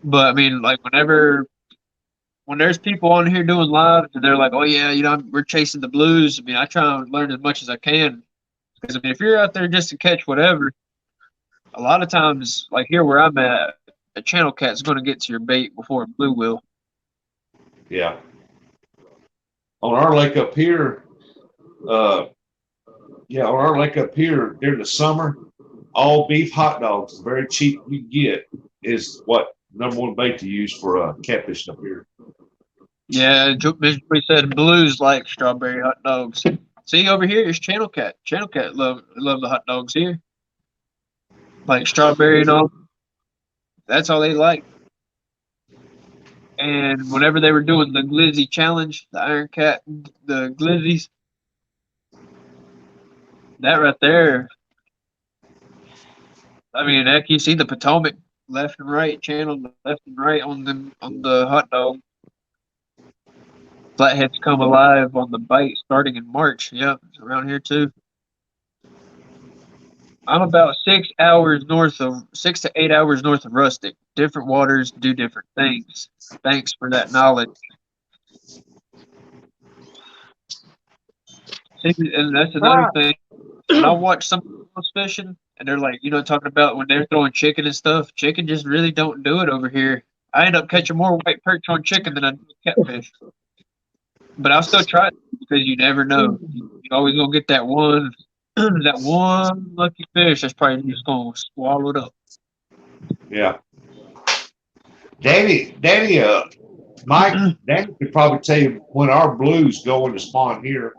But I mean, like when there's people on here doing live and they're like, oh yeah, we're chasing the blues. I mean, I try and learn as much as I can. Because I mean, if you're out there just to catch whatever, a lot of times, like here where I'm at, a channel cat's going to get to your bait before a blue will. Yeah. On our lake up here, during the summer, all beef hot dogs, very cheap you can get, is what number one bait to use for catfishing up here. Yeah, we said blues like strawberry hot dogs. See over here is channel cat. Channel cat love the hot dogs here, like strawberry and all. That's all they like. And whenever they were doing the Glizzy challenge, the Iron Cat, the Glizzies, that right there. I mean, heck, you see the Potomac left and right channel, left and right on the hot dog. Flatheads come alive on the bite starting in March. Yep, it's around here too. I'm about 6 to 8 hours north of Rustic. Different waters do different things. Thanks for that knowledge. See, and that's another thing. When I watch some fishing, and they're like, talking about when they're throwing chicken and stuff, chicken just really don't do it over here. I end up catching more white perch on chicken than I do catfish. But I'll still try it because you never know. You're always gonna get that one lucky fish that's probably just gonna swallow it up. Yeah. Danny, Mike, Danny could probably tell you when our blues go into spawn here.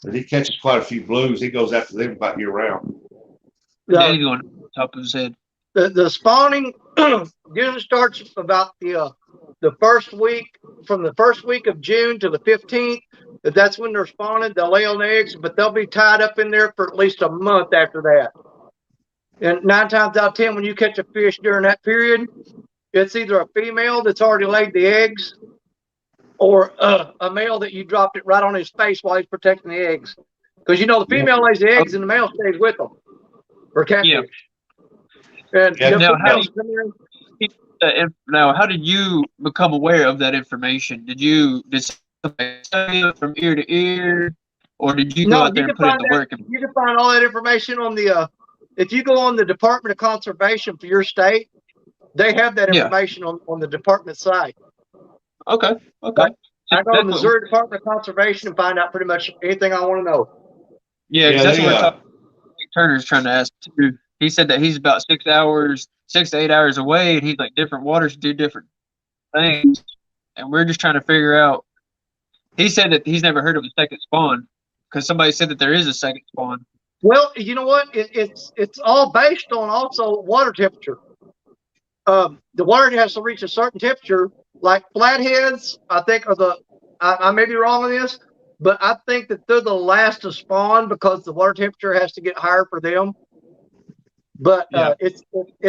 But he catches quite a few blues. He goes after them about year round. Danny's going on top of his head. The spawning usually starts about the first week, from the first week of June to the 15th. That's when they're spawning. They'll lay on eggs, but they'll be tied up in there for at least a month after that. And 9 times out of 10, when you catch a fish during that period, it's either a female that's already laid the eggs or a male that you dropped it right on his face while he's protecting the eggs. Because the female lays the eggs and the male stays with them for catfish. Yeah. And now, how did you become aware of that information? Did somebody tell you from ear to ear, or did you go out there and put in the work? You can find all that information on if you go on the Department of Conservation for your state, they have that information on the department site. Okay. I go to the Missouri Department of Conservation and find out pretty much anything I want to know. Yeah, that's what Turner's trying to ask too. He said that he's about 6 to 8 hours away, and he's like, different waters do different things, and we're just trying to figure out. He said that he's never heard of a second spawn because somebody said that there is a second spawn. Well, you know what? It's all based on also water temperature. The water has to reach a certain temperature. Like flatheads, I think I may be wrong on this, but I think that they're the last to spawn because the water temperature has to get higher for them. But if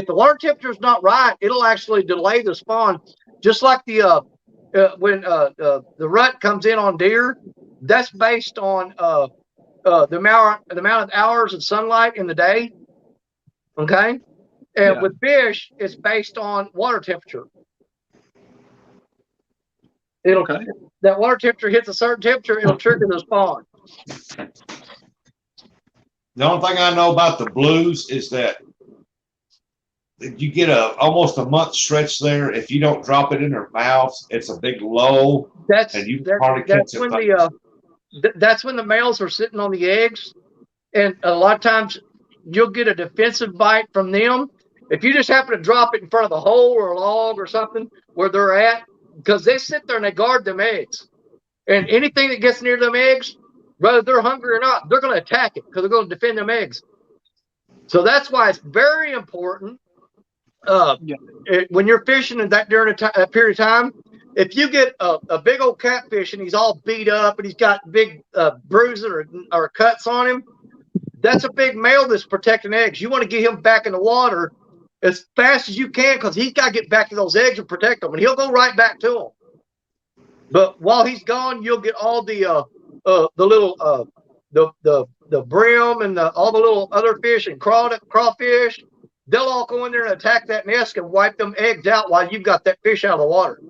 the water temperature is not right, it'll actually delay the spawn. Just like when the rut comes in on deer, that's based on the amount of hours of sunlight in the day. Okay, and with fish, it's based on water temperature. That water temperature hits a certain temperature, it'll trigger the spawn. The only thing I know about the blues is that you get almost a month stretch there. If you don't drop it in their mouths, it's a big lull, That's and you hardly catch that's it. when that's when the males are sitting on the eggs, and a lot of times you'll get a defensive bite from them. If you just happen to drop it in front of a hole or a log or something where they're at, because they sit there and they guard them eggs, and anything that gets near them eggs, whether they're hungry or not, they're going to attack it because they're going to defend them eggs. So that's why it's very important when you're fishing in that during a period of time. If you get a big old catfish and he's all beat up and he's got big bruises or cuts on him, that's a big male that's protecting eggs. You want to get him back in the water as fast as you can because he's got to get back to those eggs and protect them, and he'll go right back to them. But while he's gone, you'll get all the little the brim and all the little other fish and crawfish. They'll all go in there and attack that nest and wipe them eggs out while you've got that fish out of the water.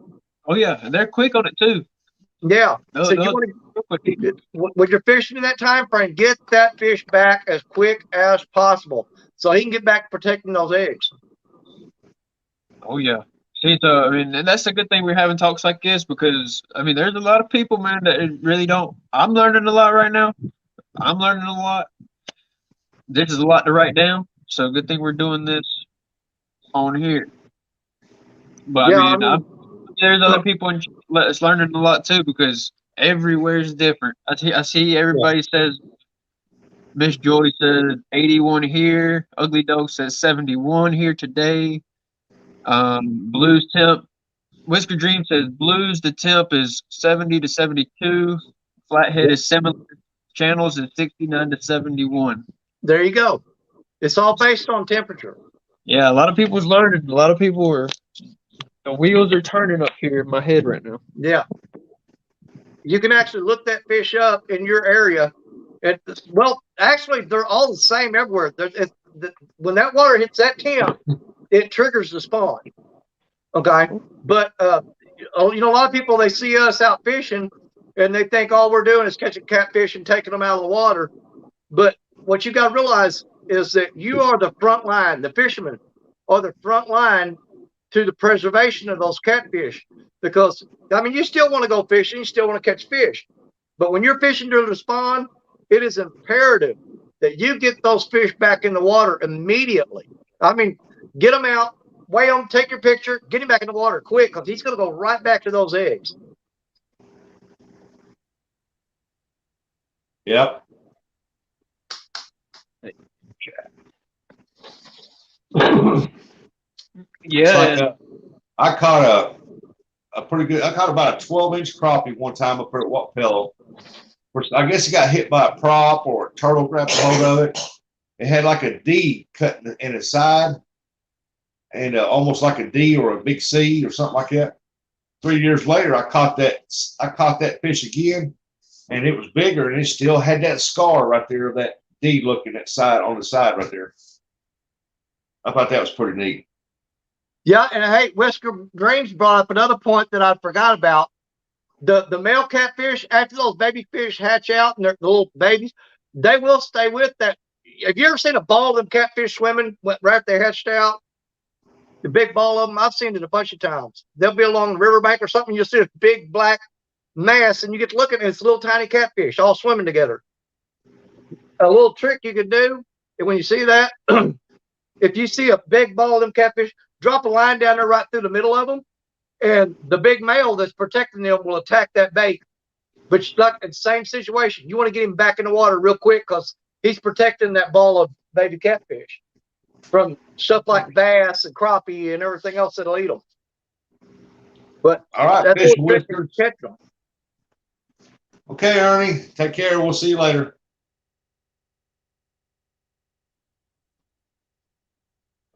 Oh yeah, and they're quick on it too. Yeah. So you want to, when you're fishing in that time frame, get that fish back as quick as possible so he can get back protecting those eggs. Oh yeah. See, so I mean, and that's a good thing we're having talks like this because I mean, there's a lot of people, man, that really don't. I'm learning a lot right now. I'm learning a lot. This is a lot to write down. So good thing we're doing this on here. But Yeah, I mean, there's other people that's learning a lot too because everywhere is different. I see everybody says. Miss Joy says 81 here. Ugly Dog says 71 here today. Blues temp. Whisker Dream says blues. The temp is 70 to 72. Flathead is similar. Channels is 69 to 71. There you go. It's all based on temperature. Yeah, a lot of people's learning. A lot of people are. The wheels are turning up here in my head right now. Yeah. You can actually look that fish up in your area. Well, actually, they're all the same everywhere. When that water hits that temp, it triggers the spawn. Okay. But, a lot of people, they see us out fishing and they think all we're doing is catching catfish and taking them out of the water. But what you got to realize is that you are the front line. The fishermen are the front line to the preservation of those catfish. Because, I mean, you still want to go fishing, you still want to catch fish. But when you're fishing during the spawn, it is imperative that you get those fish back in the water immediately. I mean, get them out, weigh them, take your picture, get him back in the water quick because he's going to go right back to those eggs. Yep. Yeah. Like I caught a pretty good. I caught about a 12-inch crappie one time up there at What Pillow. I guess it got hit by a prop or a turtle grabbed a hold of it. It had like a D cut in its side, and almost like a D or a big C or something like that. 3 years later, I caught that fish again, and it was bigger, and it still had that scar right there of that D looking at side on the side right there. I thought that was pretty neat. Yeah, and hey, Whisker Dreams brought up another point that I forgot about. The male catfish, after those baby fish hatch out and they're the little babies, they will stay with that. Have you ever seen a ball of them catfish swimming right after they hatched out? The big ball of them, I've seen it a bunch of times. They'll be along the riverbank or something. You'll see a big black mass, and you get to look at it, it's little tiny catfish all swimming together. A little trick you could do when you see that, if you see a big ball of them catfish, drop a line down there right through the middle of them, and the big male that's protecting them will attack that bait. But stuck in the same situation. You want to get him back in the water real quick because he's protecting that ball of baby catfish from stuff like bass and crappie and everything else that'll eat them. But all right, that's fish what Whiskers. catch them. Okay, Ernie, take care. We'll see you later.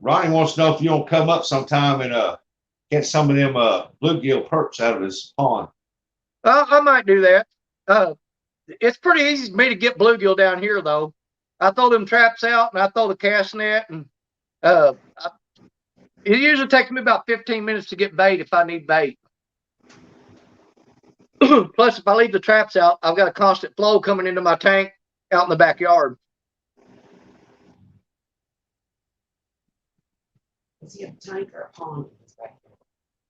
Ronnie wants to know if you don't come up sometime and get some of them bluegill perch out of his pond. I might do that. It's pretty easy for me to get bluegill down here, though. I throw them traps out and I throw the cast net, and it usually takes me about 15 minutes to get bait if I need bait. Plus, if I leave the traps out, I've got a constant flow coming into my tank out in the backyard. Does he have a tank or a pond?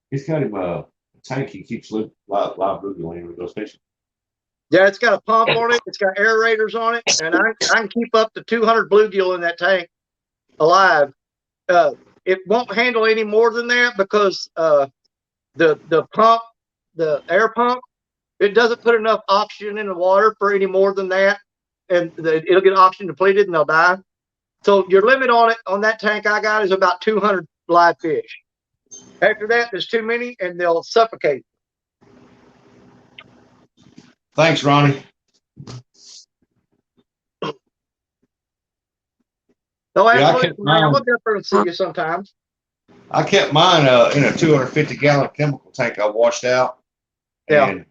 He's got him a tank. He keeps live bluegill in when he goes fishing. Yeah, it's got a pump on it. It's got aerators on it, and I can keep up to 200 bluegill in that tank alive. It won't handle any more than that because the pump, the air pump, it doesn't put enough oxygen in the water for any more than that, and it'll get oxygen depleted and they'll die. So your limit on it on that tank I got is about 200 live fish. After that, there's too many and they'll suffocate. Thanks, Ronnie. No, Yeah, I absolutely, kept man. I'll mine. go up there and see you sometimes. I kept mine in a 250-gallon chemical tank I washed out. Yeah. And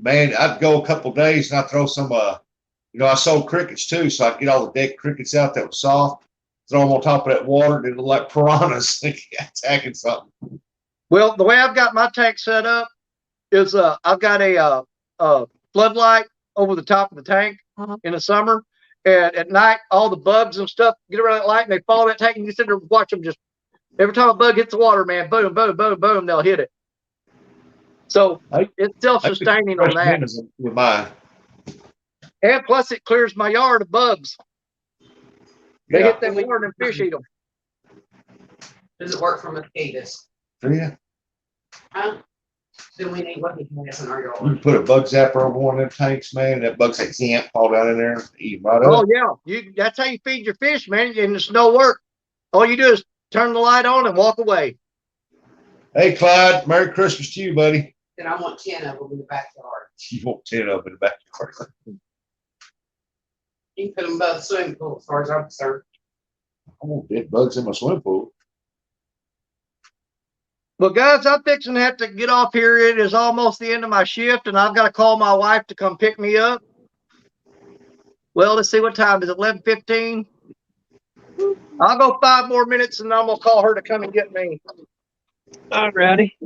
man, I'd go a couple days and I'd throw some I sold crickets too, so I'd get all the dead crickets out that was soft, throw them on top of that water, and it looked like piranhas attacking something. Well, the way I've got my tank set up is I've got a floodlight over the top of the tank in the summer, and at night all the bugs and stuff get around that light and they follow that tank, and you sit there and watch them just every time a bug hits the water, man, boom, boom, boom, boom, they'll hit it. So it's self-sustaining on that, With mine. and plus it clears my yard of bugs. They Yeah. hit that water and fish eat them. Does it work for mosquitoes? Yeah. Huh? Do we need what he has in our You yard? can put a bug zapper over one of them tanks, man, and that bug's that can't fall down in there, eat 'em right Oh up. yeah, that's how you feed your fish, man, and it's no work. All you do is turn the light on and walk away. Hey, Clyde, Merry Christmas to you, buddy. Then I want 10 of them in the backyard. You want 10 of them in the backyard. You can put them above the swimming pool as far as I'm concerned. I want dead bugs in my swimming pool. Well, guys, I'm fixing to have to get off here. It is almost the end of my shift, and I've got to call my wife to come pick me up. Well, let's see what time is it, 11:15? I'll go 5 more minutes, and then I'm gonna call her to come and get me. All righty.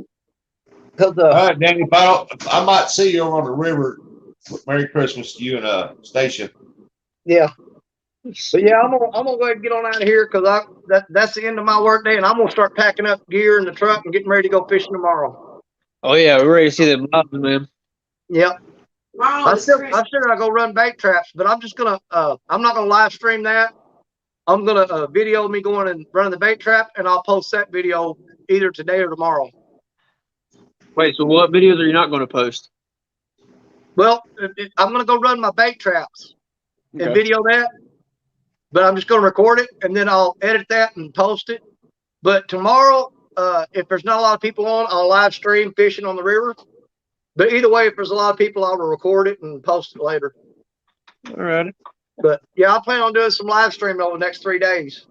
Cause All right, Danny, I might see you over on the river. Merry Christmas to you and Station. yeah, but yeah, I'm gonna go ahead and get on out of here because that's the end of my work day, and I'm gonna start packing up gear in the truck and getting ready to go fishing tomorrow. Oh yeah, we're ready to see them live, man. Yep. Mom, I still gotta go run bait traps, but I'm just gonna I'm not gonna live stream that. I'm gonna video me going and running the bait trap, and I'll post that video either today or tomorrow. Wait, so what videos are you not going to post? Well, I'm gonna go run my bait traps and Okay. video that, but I'm just gonna record it and then I'll edit that and post it. But tomorrow, if there's not a lot of people on, I'll live stream fishing on the river. But either way, if there's a lot of people, I'll record it and post it later. All right. But yeah, I plan on doing some live streaming over the next 3 days.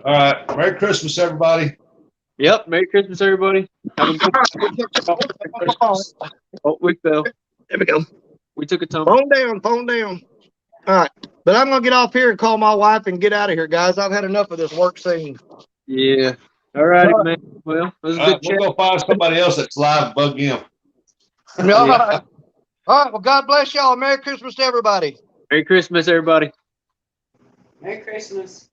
All right. Merry Christmas, everybody. Yep. Merry Christmas, everybody. Have a good. Oh, we fell. There we go. We took a tumble. Phone down. All right. But I'm going to get off here and call my wife and get out of here, guys. I've had enough of this work scene. Yeah. All righty, man. Well, it was a All good right, chat. we'll go find somebody else that's live. Bug him. All right. All right. Well, God bless y'all. Merry Christmas to everybody. Merry Christmas, everybody. Merry Christmas.